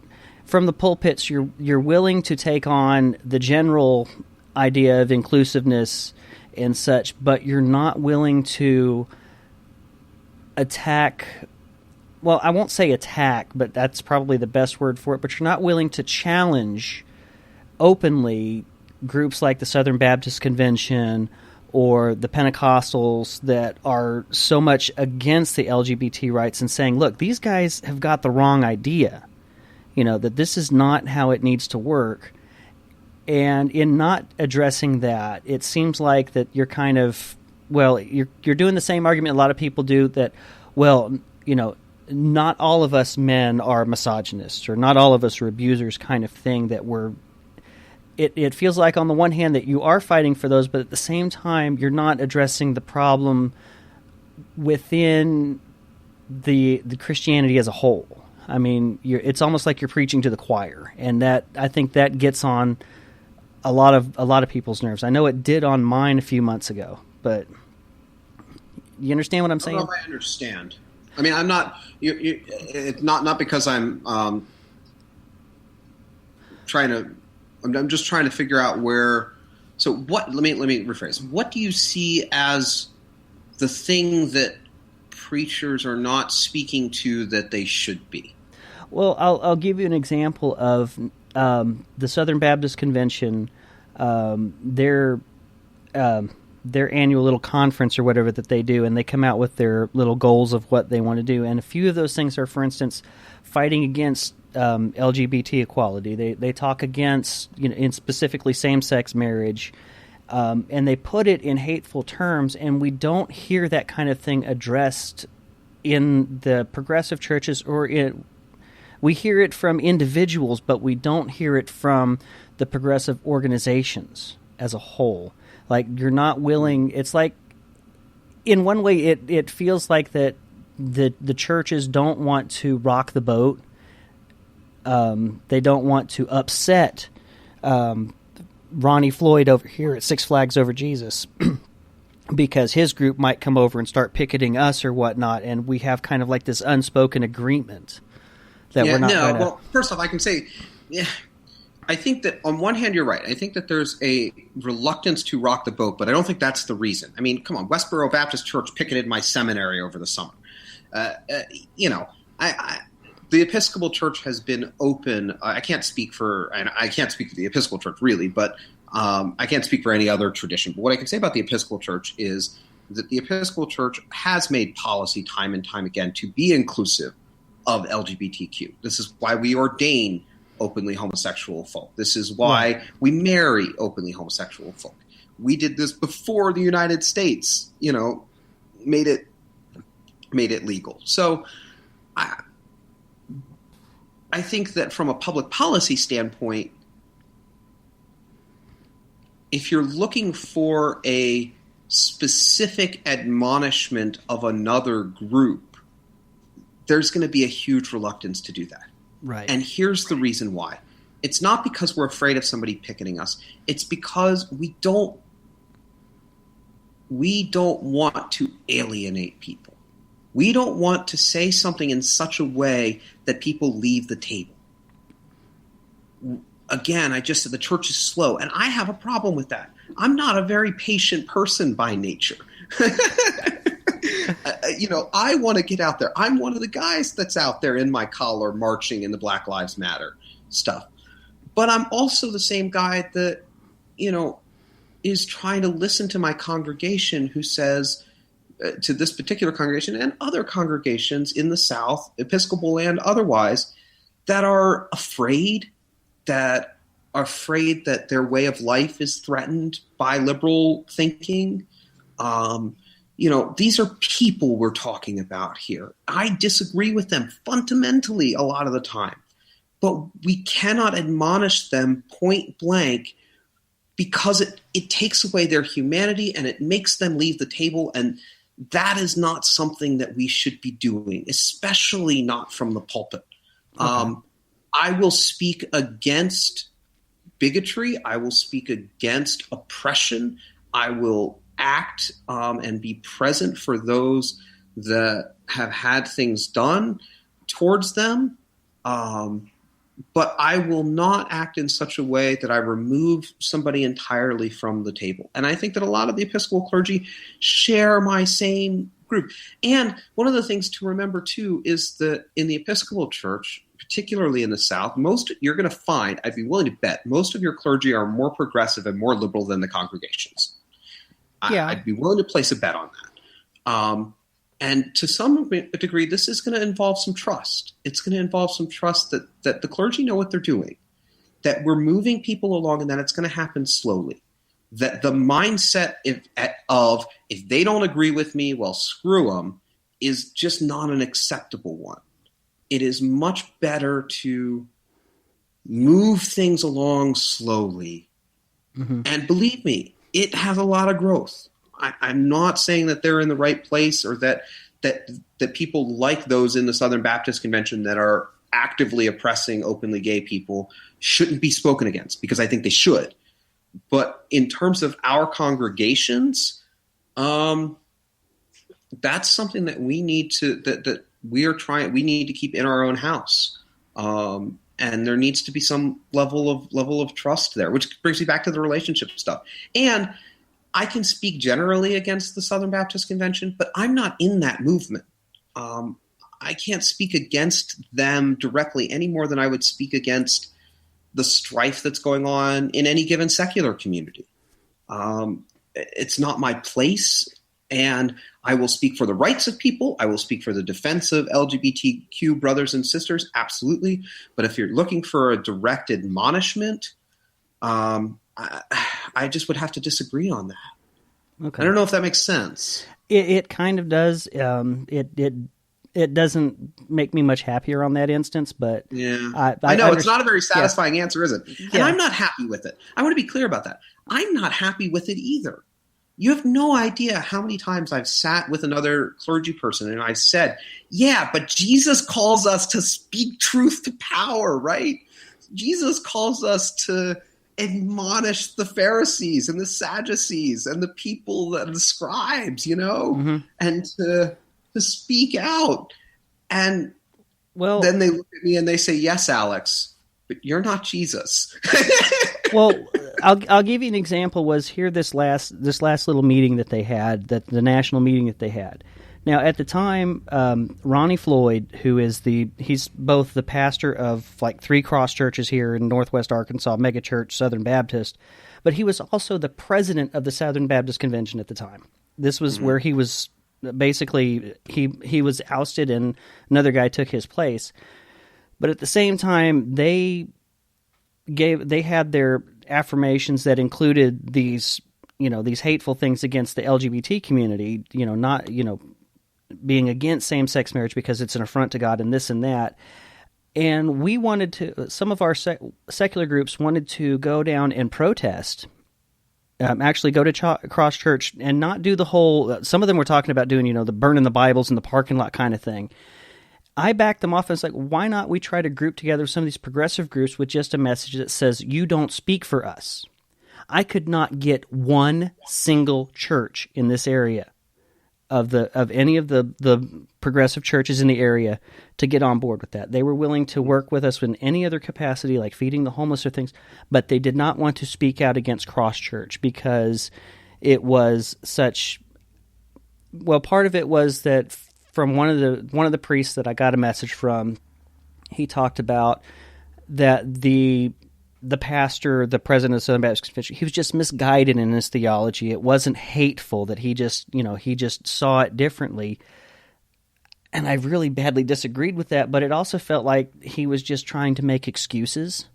from the pulpits, you're willing to take on the general idea of inclusiveness and such, but you're not willing to attack. Well, I won't say attack, but that's probably the best word for it. But you're not willing to challenge openly groups like the Southern Baptist Convention or the Pentecostals that are so much against the LGBT rights and saying, look, these guys have got the wrong idea, that this is not how it needs to work. And in not addressing that, it seems like that you're kind of, you're doing the same argument a lot of people do, that, not all of us men are misogynists, or not all of us are abusers, kind of thing, that it feels like on the one hand that you are fighting for those, but at the same time you're not addressing the problem within the Christianity as a whole. I mean, it's almost like you're preaching to the choir, and that I think that gets on a lot of people's nerves. I know it did on mine a few months ago, but you understand what I'm saying? I understand. I mean, I'm not. It's not because I'm trying to. I'm just trying to figure out where. So what? Let me rephrase. What do you see as the thing that preachers are not speaking to that they should be? Well, I'll give you an example of the Southern Baptist Convention. Their annual little conference or whatever that they do, and they come out with their little goals of what they want to do. And a few of those things are, for instance, fighting against LGBT equality. They talk against, in specifically same-sex marriage, and they put it in hateful terms, and we don't hear that kind of thing addressed in the progressive churches, we hear it from individuals, but we don't hear it from the progressive organizations as a whole. Like, you're not willing. It's like, in one way, it feels like that the churches don't want to rock the boat. They don't want to upset Ronnie Floyd over here at Six Flags Over Jesus because his group might come over and start picketing us or whatnot, and we have kind of like this unspoken agreement that we're not going to... Well, first off, I can say... I think that on one hand, you're right. I think that there's a reluctance to rock the boat, but I don't think that's the reason. I mean, come on, Westboro Baptist Church picketed my seminary over the summer. The Episcopal Church has been open. I can't speak for the Episcopal Church really, but I can't speak for any other tradition. But what I can say about the Episcopal Church is that the Episcopal Church has made policy time and time again to be inclusive of LGBTQ. This is why we ordain openly homosexual folk. This is why we marry openly homosexual folk. We did this before the United States, made it legal. So I think that from a public policy standpoint, if you're looking for a specific admonishment of another group, there's going to be a huge reluctance to do that. Right. And here's the reason why. It's not because we're afraid of somebody picketing us. It's because we don't we don't want to alienate people. We don't want to say something in such a way that people leave the table. Again, I just said the church is slow, and I have a problem with that. I'm not a very patient person by nature. I want to get out there. I'm one of the guys that's out there in my collar marching in the Black Lives Matter stuff. But I'm also the same guy that, is trying to listen to my congregation who says, to this particular congregation and other congregations in the South, Episcopal and otherwise, that are afraid that their way of life is threatened by liberal thinking. These are people we're talking about here. I disagree with them fundamentally a lot of the time, but we cannot admonish them point blank because it takes away their humanity and it makes them leave the table, and that is not something that we should be doing, especially not from the pulpit. Okay. I will speak against bigotry. I will speak against oppression. I will act and be present for those that have had things done towards them. But I will not act in such a way that I remove somebody entirely from the table. And I think that a lot of the Episcopal clergy share my same group. And one of the things to remember, too, is that in the Episcopal Church, particularly in the South, you're going to find, I'd be willing to bet, most of your clergy are more progressive and more liberal than the congregations. Yeah. I'd be willing to place a bet on that. And to some degree, this is going to involve some trust. It's going to involve some trust that the clergy know what they're doing, that we're moving people along, and that it's going to happen slowly. That the mindset of if they don't agree with me, well, screw them, is just not an acceptable one. It is much better to move things along slowly. Mm-hmm. And believe me, it has a lot of growth. I'm not saying that they're in the right place or that people like those in the Southern Baptist Convention that are actively oppressing openly gay people shouldn't be spoken against, because I think they should. But in terms of our congregations, that's something that we need to we need to keep in our own house. And there needs to be some level of trust there, which brings me back to the relationship stuff. And I can speak generally against the Southern Baptist Convention, but I'm not in that movement. I can't speak against them directly any more than I would speak against the strife that's going on in any given secular community. It's not my place, and I will speak for the rights of people. I will speak for the defense of LGBTQ brothers and sisters, absolutely. But if you're looking for a direct admonishment, I just would have to disagree on that. Okay. I don't know if that makes sense. It kind of does. It doesn't make me much happier on that instance, but yeah, I know it's not a very satisfying answer, is it? And I'm not happy with it. I want to be clear about that. I'm not happy with it either. You have no idea how many times I've sat with another clergy person and I said, yeah, but Jesus calls us to speak truth to power, right? Jesus calls us to admonish the Pharisees and the Sadducees and the people and the scribes, mm-hmm. and to speak out. And then they look at me and they say, yes, Alex, but you're not Jesus. Well, I'll give you an example. Was here this last little meeting that they had, the national meeting that they had. Now, at the time, Ronnie Floyd, he's both the pastor of like 3 cross churches here in Northwest Arkansas, mega church, Southern Baptist, but he was also the president of the Southern Baptist Convention at the time. This was where he was basically, he was ousted and another guy took his place. But at the same time, they had their affirmations that included these hateful things against the LGBT community, being against same-sex marriage because it's an affront to God and this and that. And we wanted to, some of our secular groups wanted to go down and protest, actually go to Cross Church and not do the whole, some of them were talking about doing, the burning the Bibles in the parking lot kind of thing. I backed them off and was like, why not we try to group together some of these progressive groups with just a message that says, you don't speak for us. I could not get one single church in this area of any of the progressive churches in the area to get on board with that. They were willing to work with us in any other capacity, like feeding the homeless or things, but they did not want to speak out against cross church because it was such. Well, part of it was that from one of the priests that I got a message from, he talked about that the pastor, the president of Southern Baptist Convention, he was just misguided in his theology. It wasn't hateful, that he just saw it differently. And I really badly disagreed with that, but it also felt like he was just trying to make excuses.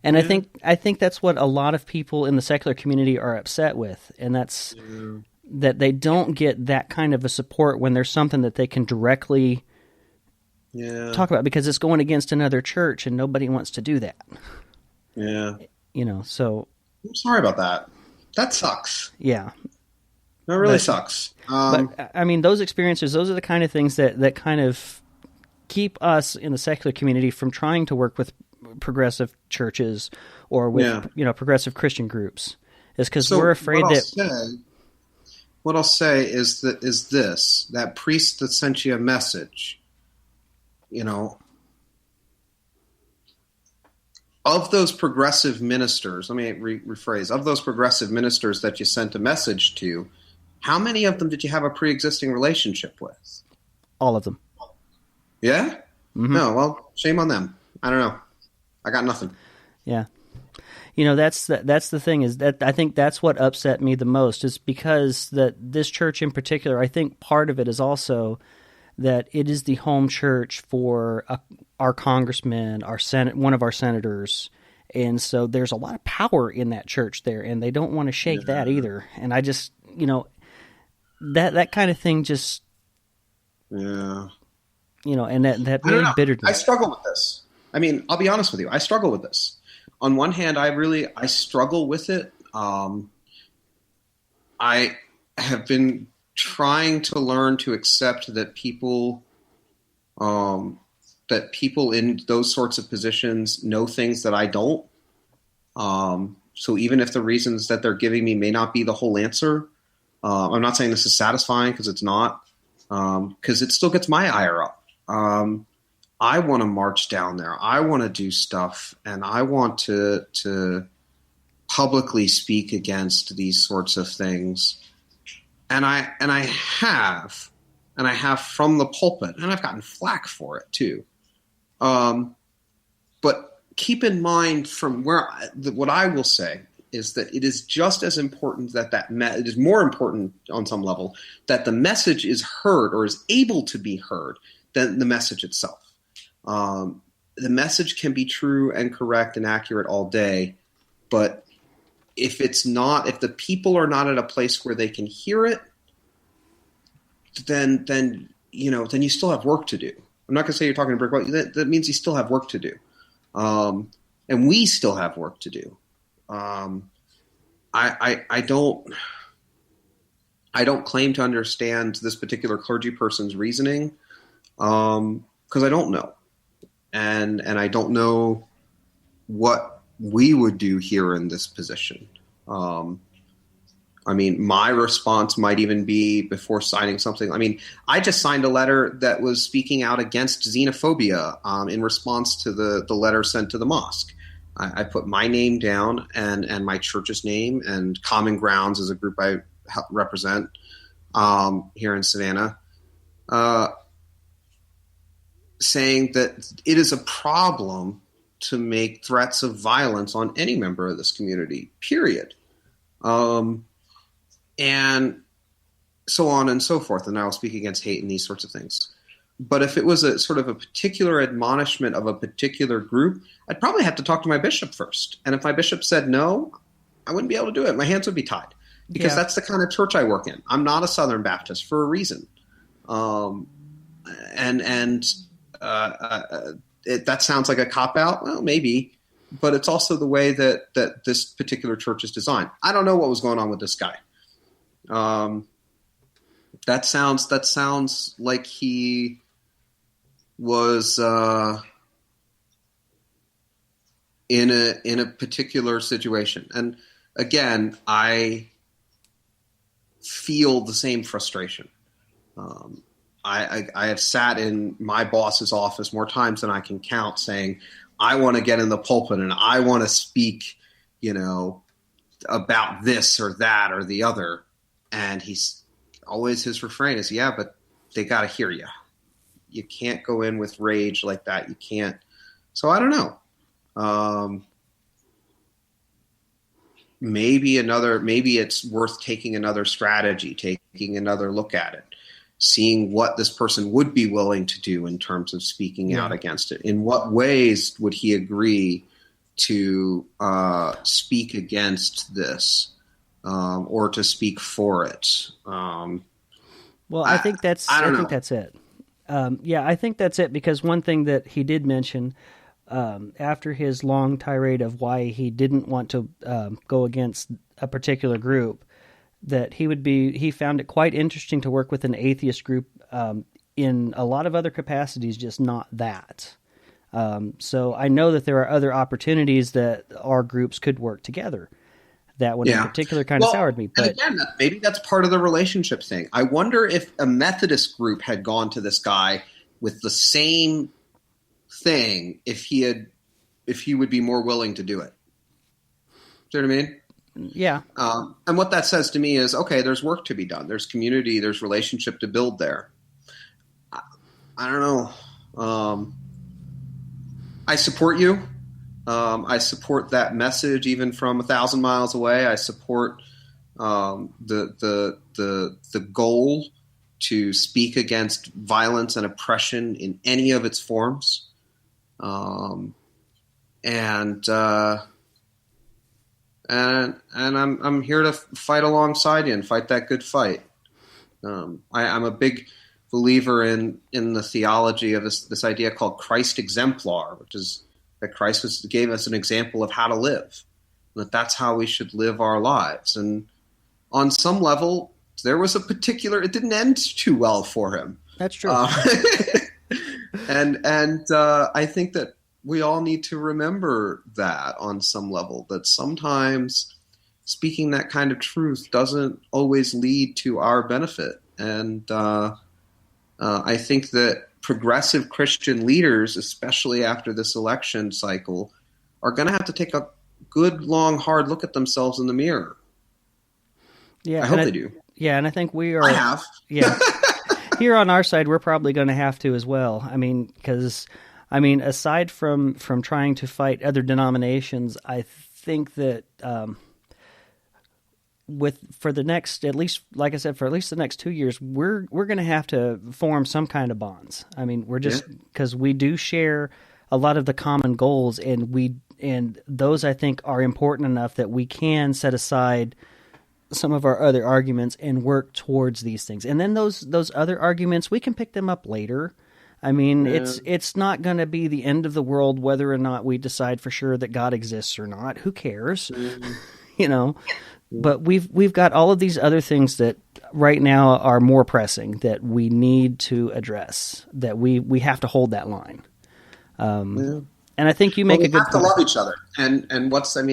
And I think that's what a lot of people in the secular community are upset with, and that's that they don't get that kind of a support when there's something that they can directly talk about, because it's going against another church and nobody wants to do that. Yeah. So I'm sorry about that. That sucks. Yeah. That really sucks. But I mean, those experiences, those are the kind of things that kind of keep us in the secular community from trying to work with progressive churches or with, progressive Christian groups, is because we're afraid what I'll say is that priest that sent you a message, of those progressive ministers, let me rephrase, of those progressive ministers that you sent a message to, how many of them did you have a pre-existing relationship with? All of them. Yeah? Mm-hmm. No, well, shame on them. I don't know. I got nothing. Yeah. That's the thing, is that I think that's what upset me the most, is because that this church in particular, I think part of it is also that it is the home church for our congressman, one of our senators, and so there's a lot of power in that church there, and they don't want to shake that either. And I just, that kind of thing just, and that really bittered me. I struggle with this. I mean, I'll be honest with you. I struggle with this. On one hand, I struggle with it. I have been trying to learn to accept that people in those sorts of positions know things that I don't. So even if the reasons that they're giving me may not be the whole answer, I'm not saying this is satisfying, because it's not, because it still gets my ire up. I want to march down there. I want to do stuff, and I want to publicly speak against these sorts of things. And I have from the pulpit, and I've gotten flack for it too. But keep in mind, from what I will say is that it is just as important it is more important on some level that the message is heard or is able to be heard than the message itself. The message can be true and correct and accurate all day, but if the people are not at a place where they can hear it, then you still have work to do. I'm not going to say you're talking to Brick. That means you still have work to do, and we still have work to do. I don't claim to understand this particular clergy person's reasoning, because I don't know. And I don't know what we would do here in this position. I mean, my response might even be, before signing something, I just signed a letter that was speaking out against xenophobia in response to the letter sent to the mosque. I put my name down and my church's name, and Common Grounds is a group I represent here in Savannah, saying that it is a problem to make threats of violence on any member of this community, period. And so on and so forth. And I will speak against hate and these sorts of things. But if it was a sort of a particular admonishment of a particular group, I'd probably have to talk to my bishop first. And if my bishop said no, I wouldn't be able to do it. My hands would be tied, because that's the kind of church I work in. I'm not a Southern Baptist for a reason. That sounds like a cop-out. Well, maybe, but it's also the way that this particular church is designed. I don't know what was going on with this guy. That sounds like he was in a particular situation. And again, I feel the same frustration. I have sat in my boss's office more times than I can count saying, I want to get in the pulpit and I want to speak, about this or that or the other. And his refrain is, yeah, but they got to hear you. You can't go in with rage like that. You can't. So I don't know. Maybe it's worth taking another strategy, taking another look at it, seeing what this person would be willing to do in terms of speaking out against it. In what ways would he agree to speak against this or to speak for it? Well, I think that's it. I think that's it, because one thing that he did mention after his long tirade of why he didn't want to go against a particular group, that he found it quite interesting to work with an atheist group in a lot of other capacities, just not that. So I know that there are other opportunities that our groups could work together. That one in particular kind of soured me. But again, maybe that's part of the relationship thing. I wonder if a Methodist group had gone to this guy with the same thing, if he would be more willing to do it. Do you know what I mean? Yeah. And what that says to me is, okay, there's work to be done. There's community, there's relationship to build there. I don't know. I support you. I support that message even from 1,000 miles away. I support the goal to speak against violence and oppression in any of its forms. And I'm here to fight alongside you and fight that good fight. I'm a big believer in the theology of this idea called Christ exemplar, which is that Christ gave us an example of how to live, that's how we should live our lives. And on some level, it didn't end too well for him. That's true. And I think that we all need to remember that on some level, that sometimes speaking that kind of truth doesn't always lead to our benefit. And I think that progressive Christian leaders, especially after this election cycle, are going to have to take a good, long, hard look at themselves in the mirror. Yeah, I hope they do. Yeah, and I think we are. I have. Yeah. Here on our side, we're probably going to have to as well. Aside from trying to fight other denominations, I think that for the next, at least, like I said, for at least the next 2 years, we're going to have to form some kind of bonds. We're just, because we do share a lot of the common goals, and those I think are important enough that we can set aside some of our other arguments and work towards these things. And then those other arguments, we can pick them up later. It's not going to be the end of the world whether or not we decide for sure that God exists or not. Who cares? But we've got all of these other things that right now are more pressing that we need to address, that we have to hold that line. And I think you make a good point. We have to love each other. And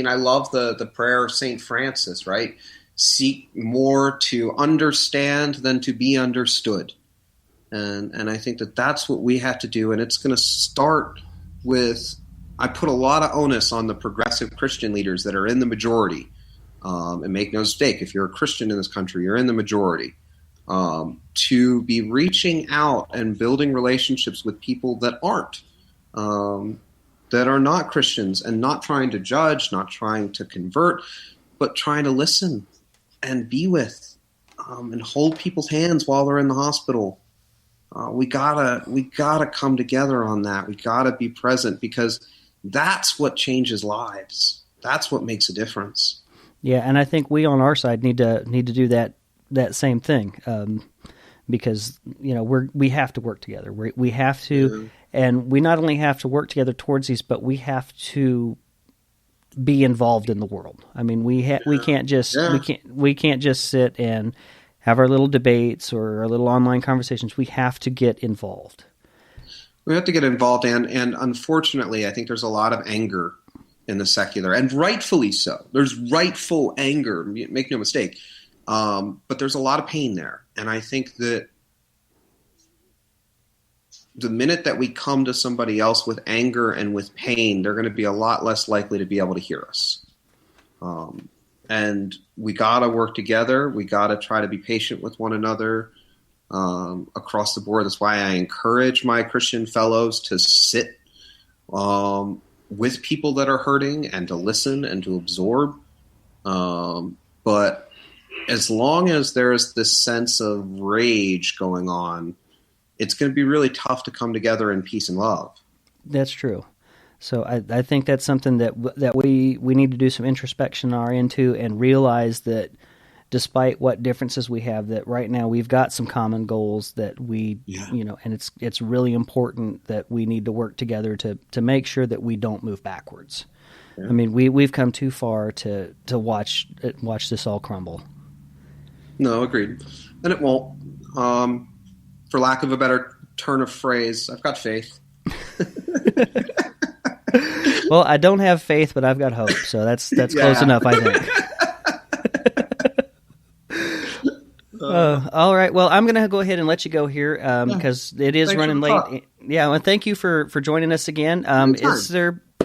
I love the prayer of St. Francis, right? Seek more to understand than to be understood. And I think that that's what we have to do. And it's going to start with, I put a lot of onus on the progressive Christian leaders that are in the majority. And make no mistake, if you're a Christian in this country, you're in the majority. To be reaching out and building relationships with people that aren't, that are not Christians, and not trying to judge, not trying to convert, but trying to listen and be with, and hold people's hands while they're in the hospital. We gotta come together on that. We gotta be present, because that's what changes lives. That's what makes a difference. Yeah, and I think we on our side need to do that same thing, because we have to work together. We have to, and we not only have to work together towards these, but we have to be involved in the world. We can't just sit and have our little debates or our little online conversations. We have to get involved. We have to get involved, and unfortunately, I think there's a lot of anger in the secular, and rightfully so. There's rightful anger, make no mistake, but there's a lot of pain there. And I think that the minute that we come to somebody else with anger and with pain, they're going to be a lot less likely to be able to hear us. And we got to work together. We got to try to be patient with one another across the board. That's why I encourage my Christian fellows to sit with people that are hurting and to listen and to absorb. But as long as there's this sense of rage going on, it's going to be really tough to come together in peace and love. That's true. So I think that's something that we need to do some introspection into and realize that despite what differences we have, that right now we've got some common goals that we, and it's really important that we need to work together to make sure that we don't move backwards. Yeah. I mean, we've come too far to watch this all crumble. No, agreed. And it won't. For lack of a better turn of phrase, I've got faith. Well, I don't have faith, but I've got hope, so that's close enough, I think. All right. Well, I'm going to go ahead and let you go here because it is running late. Yeah. Well, thank you for joining us again.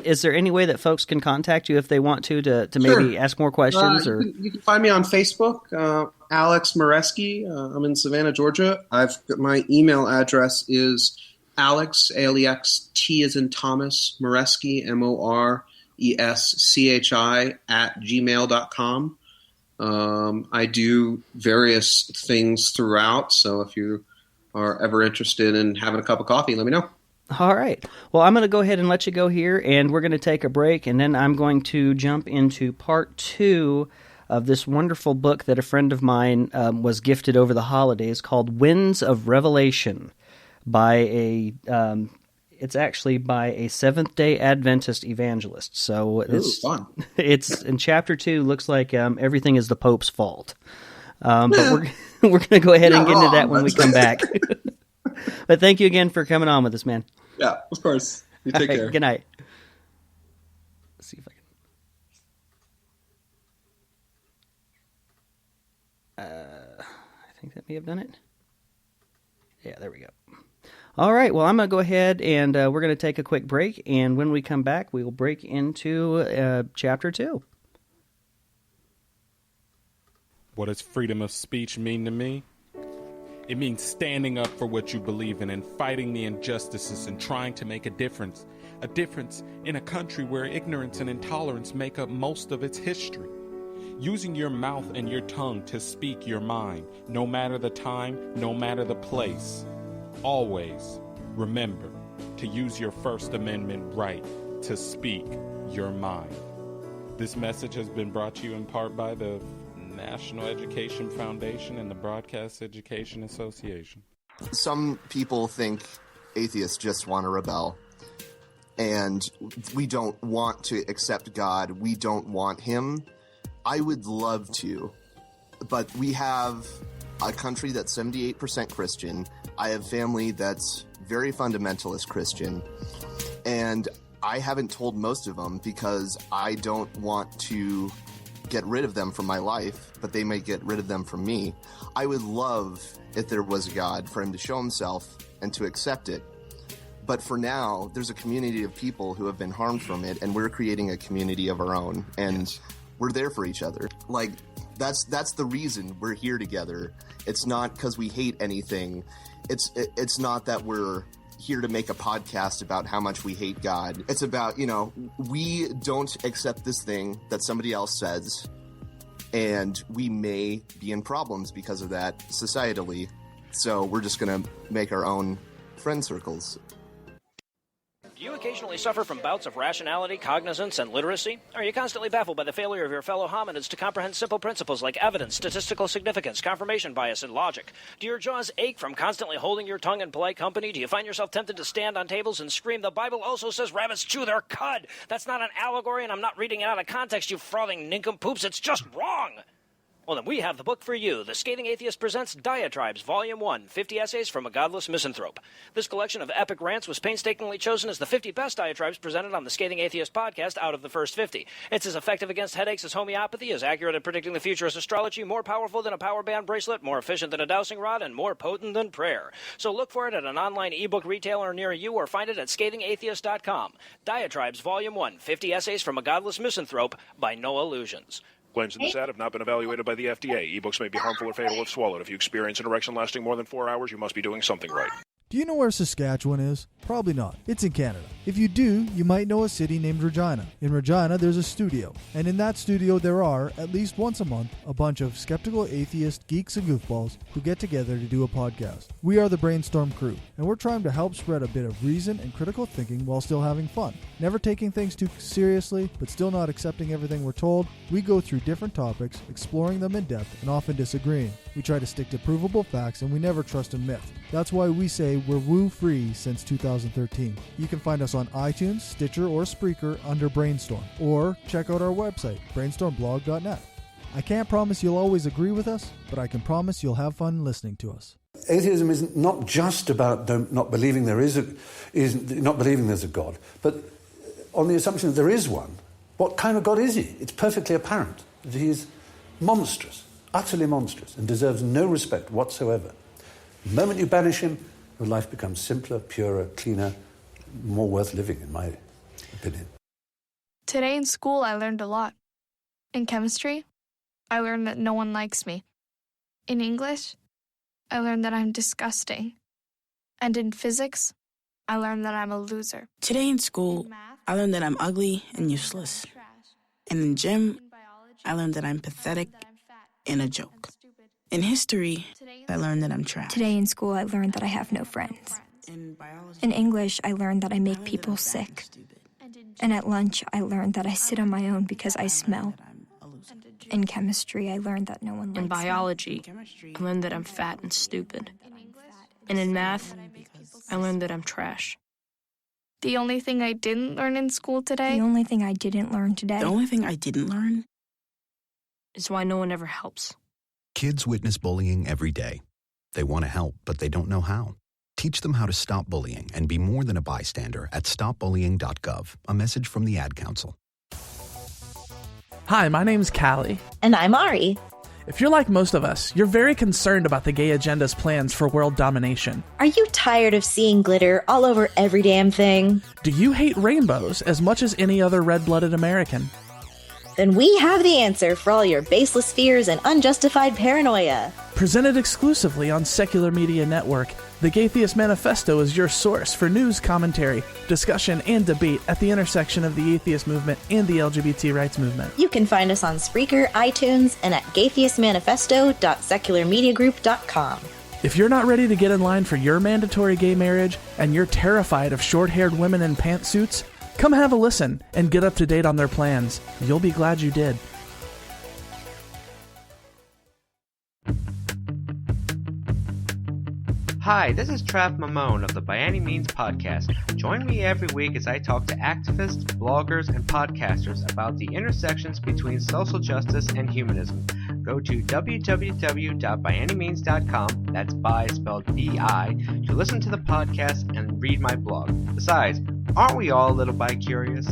Is there any way that folks can contact you if they want to maybe ask more questions? You can find me on Facebook, Alex Moreschi. I'm in Savannah, Georgia. My email address is Alex, Alex, T as in Thomas, Moreschi, Moreschi, @gmail.com. I do various things throughout, so if you are ever interested in having a cup of coffee, let me know. All right. Well, I'm going to go ahead and let you go here, and we're going to take a break, and then I'm going to jump into part 2 of this wonderful book that a friend of mine was gifted over the holidays called Winds of Revelation by it's actually by a Seventh-day Adventist evangelist. So it's fun. It's in chapter 2. Looks like everything is the Pope's fault. But we're going to go ahead and get into that when we come back. But thank you again for coming on with us, man. Yeah, of course. You take care. Good night. Let's see if I can. I think that may have done it. Yeah, there we go. All right, well, I'm going to go ahead and we're going to take a quick break, and when we come back, we will break into Chapter 2. What does freedom of speech mean to me? It means standing up for what you believe in and fighting the injustices and trying to make a difference in a country where ignorance and intolerance make up most of its history. Using your mouth and your tongue to speak your mind, no matter the time, no matter the place. Always remember to use your First Amendment right to speak your mind. This message has been brought to you in part by the National Education Foundation and the Broadcast Education Association. Some people think atheists just want to rebel, and we don't want to accept God. We don't want Him. I would love to, but we have a country that's 78% Christian. I have family that's very fundamentalist Christian, and I haven't told most of them because I don't want to get rid of them from my life, but they may get rid of them from me. I would love, if there was a God, for Him to show Himself and to accept it. But for now, there's a community of people who have been harmed from it, and we're creating a community of our own, and we're there for each other. Like, that's the reason we're here together. It's not because we hate anything. It's not that we're here to make a podcast about how much we hate God. It's about, we don't accept this thing that somebody else says, and we may be in problems because of that societally. So we're just going to make our own friend circles. Do you occasionally suffer from bouts of rationality, cognizance, and literacy? Are you constantly baffled by the failure of your fellow hominids to comprehend simple principles like evidence, statistical significance, confirmation bias, and logic? Do your jaws ache from constantly holding your tongue in polite company? Do you find yourself tempted to stand on tables and scream, "The Bible also says rabbits chew their cud"? That's not an allegory, and I'm not reading it out of context, you frothing nincompoops. It's just wrong. Well, then we have the book for you. The Scathing Atheist presents Diatribes, Volume 1, 50 Essays from a Godless Misanthrope. This collection of epic rants was painstakingly chosen as the 50 best diatribes presented on the Scathing Atheist podcast out of the first 50. It's as effective against headaches as homeopathy, as accurate at predicting the future as astrology, more powerful than a power band bracelet, more efficient than a dowsing rod, and more potent than prayer. So look for it at an online ebook retailer near you or find it at scathingatheist.com. Diatribes, Volume 1, 50 Essays from a Godless Misanthrope by No Illusions. Claims in this ad have not been evaluated by the FDA. Ebooks may be harmful or fatal if swallowed. If you experience an erection lasting more than 4 hours, you must be doing something right. Do you know where Saskatchewan is? Probably not. It's in Canada. If you do, you might know a city named Regina. In Regina, there's a studio. And in that studio, there are, at least once a month, a bunch of skeptical atheist geeks and goofballs who get together to do a podcast. We are the Brainstorm crew, and we're trying to help spread a bit of reason and critical thinking while still having fun. Never taking things too seriously, but still not accepting everything we're told. We go through different topics, exploring them in depth, and often disagreeing. We try to stick to provable facts, and we never trust in myth. That's why we say we're woo-free since 2013. You can find us on iTunes, Stitcher, or Spreaker under Brainstorm, or check out our website, brainstormblog.net. I can't promise you'll always agree with us, but I can promise you'll have fun listening to us. Atheism is not just about not believing there's a God, but on the assumption that there is one. What kind of God is he? It's perfectly apparent that he is monstrous, utterly monstrous, and deserves no respect whatsoever. The moment you banish him, your life becomes simpler, purer, cleaner, more worth living, in my opinion. Today in school, I learned a lot. In chemistry, I learned that no one likes me. In English, I learned that I'm disgusting. And in physics, I learned that I'm a loser. Today in school, I learned that I'm ugly and useless. And in gym, I learned that I'm pathetic and a joke. In history, I learned that I'm trash. Today in school, I learned that I have no friends. In English, I learned that I make people sick. And at lunch, I learned that I sit on my own because I smell. In chemistry, I learned that no one likes me. In biology, I learned that I'm fat and stupid. And in math, I learned that I'm trash. The only thing I didn't learn in school today? The only thing I didn't learn today. The only thing I didn't learn is why no one ever helps. Kids witness bullying every day. They want to help, but they don't know how. Teach them how to stop bullying and be more than a bystander at stopbullying.gov. A message from the Ad Council. Hi, my name's Callie. And I'm Ari. If you're like most of us, you're very concerned about the gay agenda's plans for world domination. Are you tired of seeing glitter all over every damn thing? Do you hate rainbows as much as any other red-blooded American? Then we have the answer for all your baseless fears and unjustified paranoia. Presented exclusively on Secular Media Network, the Gaytheist Manifesto is your source for news, commentary, discussion, and debate at the intersection of the atheist movement and the LGBT rights movement. You can find us on Spreaker, iTunes, and at gaytheistmanifesto.secularmediagroup.com. If you're not ready to get in line for your mandatory gay marriage and you're terrified of short-haired women in pantsuits, come have a listen and get up to date on their plans. You'll be glad you did. Hi, this is Trav Mamone of the By Any Means podcast. Join me every week as I talk to activists, bloggers, and podcasters about the intersections between social justice and humanism. Go to www.byanymeans.com, that's by spelled B-I, to listen to the podcast and read my blog. Besides, aren't we all a little bi-curious?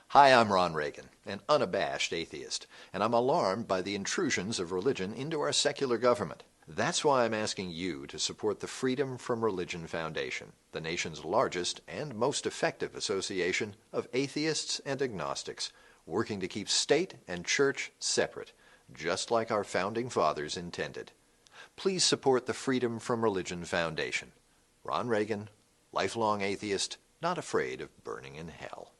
Hi, I'm Ron Reagan, an unabashed atheist, and I'm alarmed by the intrusions of religion into our secular government. That's why I'm asking you to support the Freedom from Religion Foundation, the nation's largest and most effective association of atheists and agnostics, working to keep state and church separate, just like our founding fathers intended. Please support the Freedom from Religion Foundation. Ron Reagan, lifelong atheist, not afraid of burning in hell.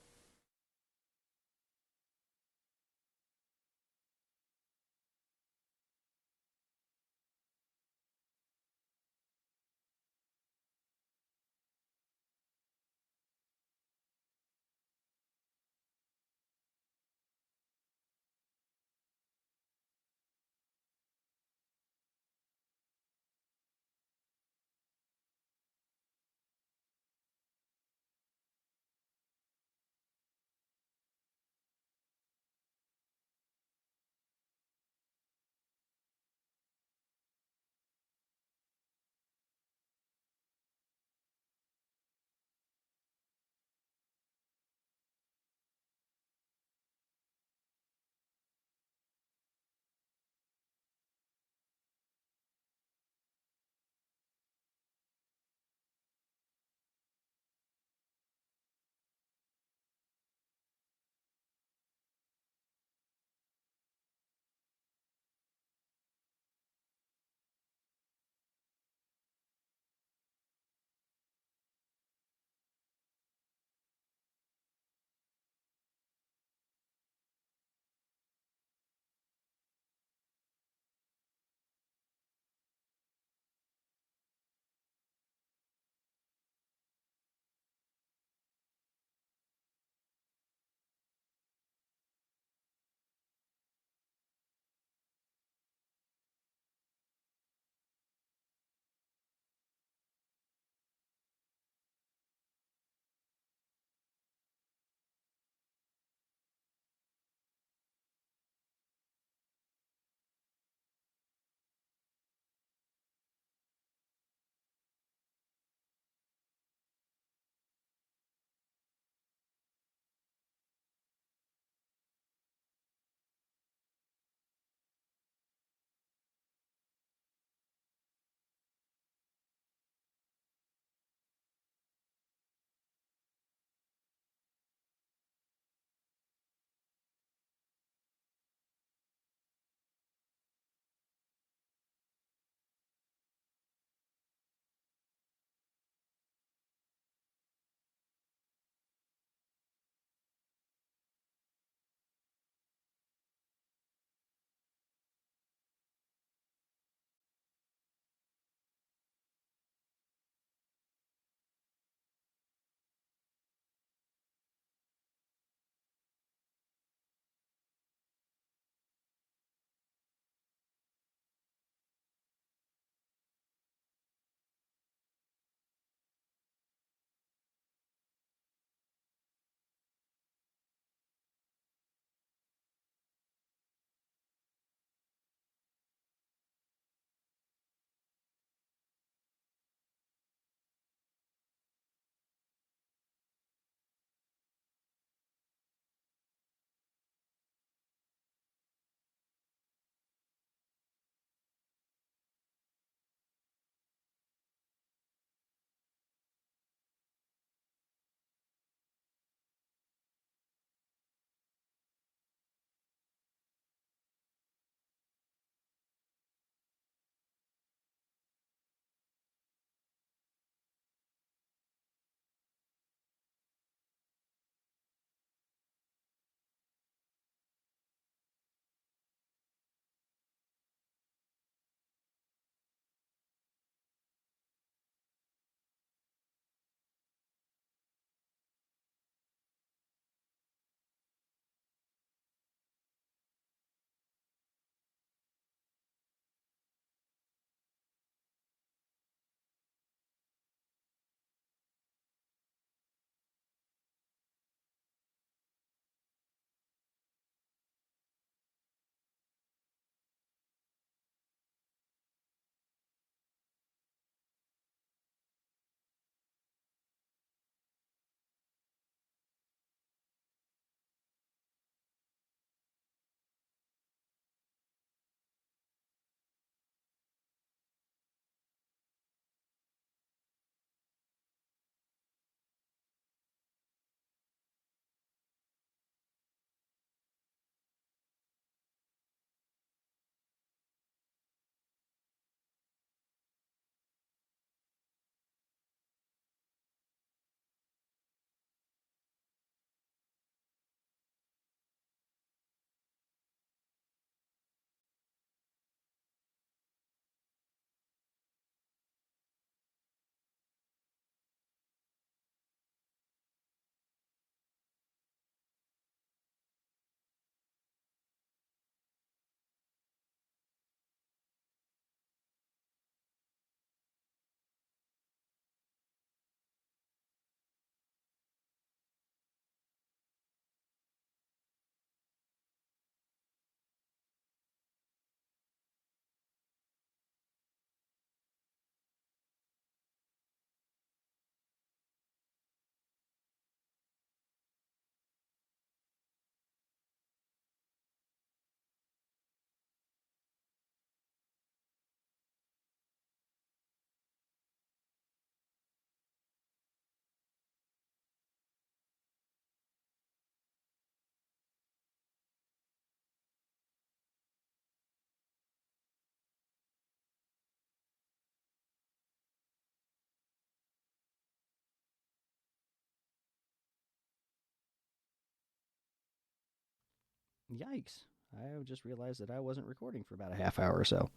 Yikes. I just realized that I wasn't recording for about a half hour or so.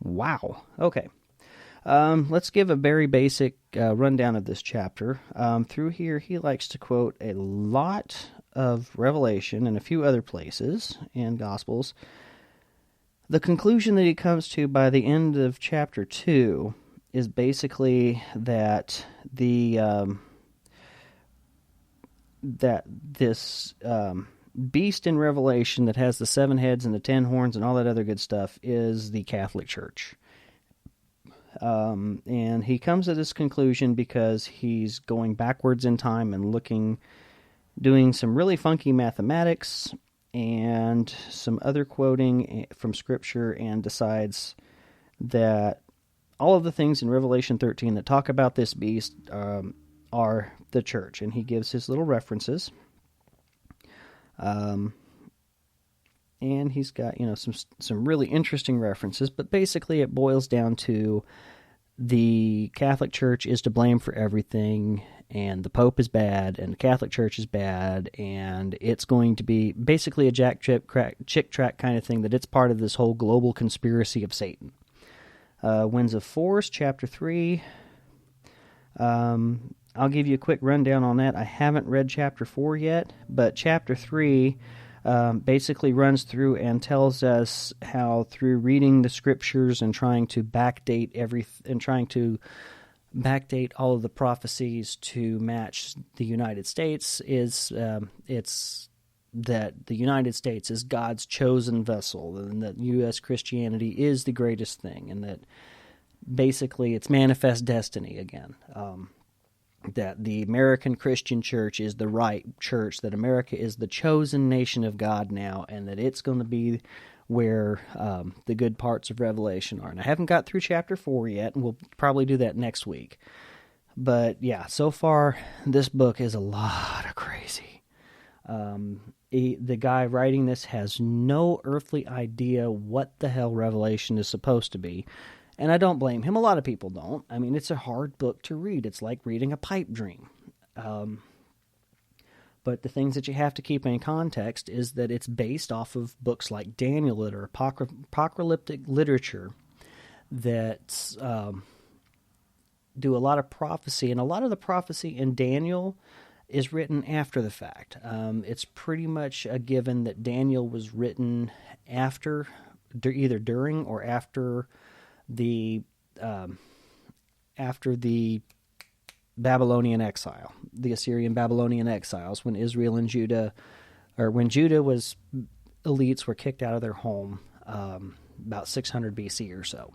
Wow. Okay. Let's give a very basic rundown of this chapter. Through here, he likes to quote a lot of Revelation and a few other places and Gospels. The conclusion that he comes to by the end of chapter 2 is basically that this beast in Revelation that has the 7 heads and the 10 horns and all that other good stuff is the Catholic Church. And he comes to this conclusion because he's going backwards in time and doing some really funky mathematics and some other quoting from Scripture, and decides that all of the things in Revelation 13 that talk about this beast are the church. And he gives his little references. And he's got, some really interesting references, but basically it boils down to the Catholic Church is to blame for everything, and the Pope is bad, and the Catholic Church is bad, and it's going to be basically a chick track kind of thing, that it's part of this whole global conspiracy of Satan. Winds of Force, chapter 3. I'll give you a quick rundown on that. I haven't read chapter 4 yet, but chapter 3 basically runs through and tells us how, through reading the Scriptures and trying to backdate all of the prophecies to match the United States, it's that the United States is God's chosen vessel, and that U.S. Christianity is the greatest thing, and that basically it's manifest destiny again. That the American Christian church is the right church, that America is the chosen nation of God now, and that it's going to be where the good parts of Revelation are. And I haven't got through chapter 4 yet, and we'll probably do that next week. But yeah, so far, this book is a lot of crazy. The guy writing this has no earthly idea what the hell Revelation is supposed to be. And I don't blame him. A lot of people don't. I mean, it's a hard book to read. It's like reading a pipe dream. But the things that you have to keep in context is that it's based off of books like Daniel that are apocalyptic literature that do a lot of prophecy. And a lot of the prophecy in Daniel is written after the fact. It's pretty much a given that Daniel was written either during or after the Babylonian exile, the Assyrian Babylonian exiles, when Israel and Judah, or when Judah was elites were kicked out of their home, about 600 BC or so.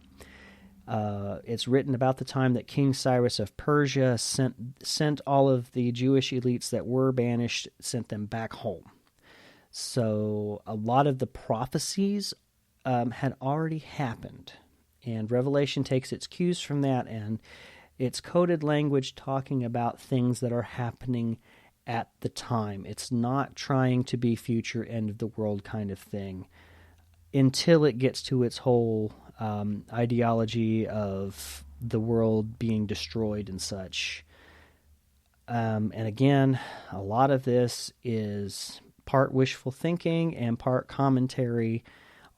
It's written about the time that King Cyrus of Persia sent all of the Jewish elites that were banished, sent them back home. So a lot of the prophecies had already happened. And Revelation takes its cues from that, and it's coded language talking about things that are happening at the time. It's not trying to be future end of the world kind of thing until it gets to its whole ideology of the world being destroyed and such. And again, a lot of this is part wishful thinking and part commentary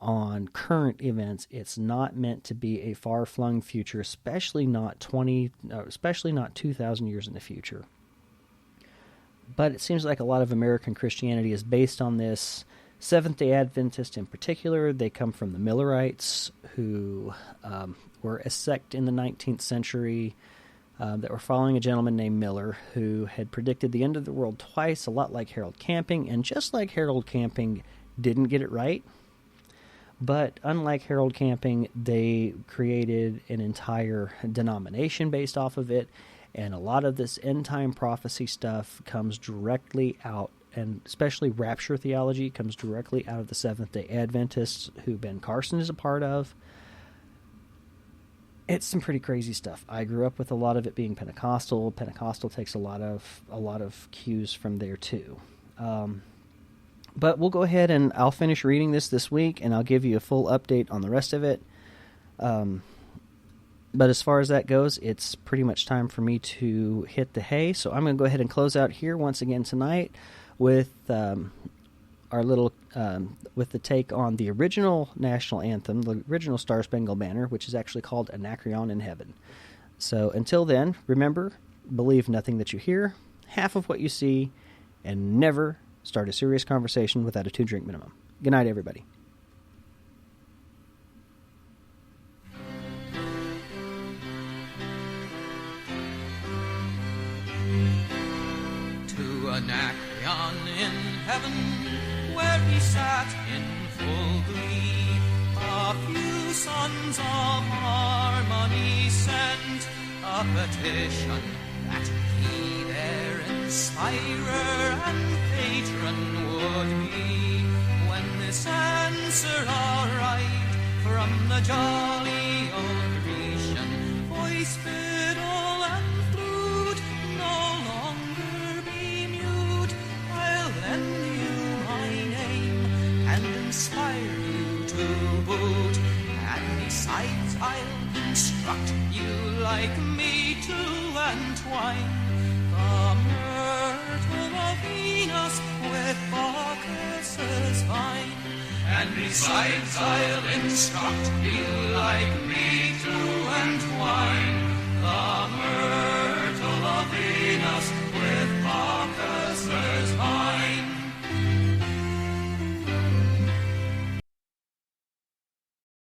on current events. It's not meant to be a far-flung future, especially not 2,000 years in the future. But it seems like a lot of American Christianity is based on this. Seventh-day Adventists in particular, they come from the Millerites, who were a sect in the 19th century that were following a gentleman named Miller, who had predicted the end of the world twice, a lot like Harold Camping, and just like Harold Camping, didn't get it right. But unlike Harold Camping, they created an entire denomination based off of it, and a lot of this end-time prophecy stuff comes directly out, and especially rapture theology comes directly out of the Seventh-day Adventists, who Ben Carson is a part of. It's some pretty crazy stuff. I grew up with a lot of it being Pentecostal. Pentecostal takes a lot of cues from there too. But we'll go ahead and I'll finish reading this week, and I'll give you a full update on the rest of it. But as far as that goes, it's pretty much time for me to hit the hay. So I'm going to go ahead and close out here once again tonight with our little with the take on the original national anthem, the original Star Spangled Banner, which is actually called Anacreon in Heaven. So until then, remember, believe nothing that you hear, half of what you see, and never start a serious conversation without a 2-drink minimum. Good night, everybody. To Anacreon in heaven, where he sat in full glee, a few sons of harmony sent a petition that he their inspirer and patron would be. When this answer aright from the jolly old Grecian, voice, fiddle, and flute no longer be mute, I'll lend you my name and inspire you to boot. And besides, I'll instruct you like me to entwine the myrtle of Venus with Bacchus's vine. And besides, I'll instruct you like me to entwine the myrtle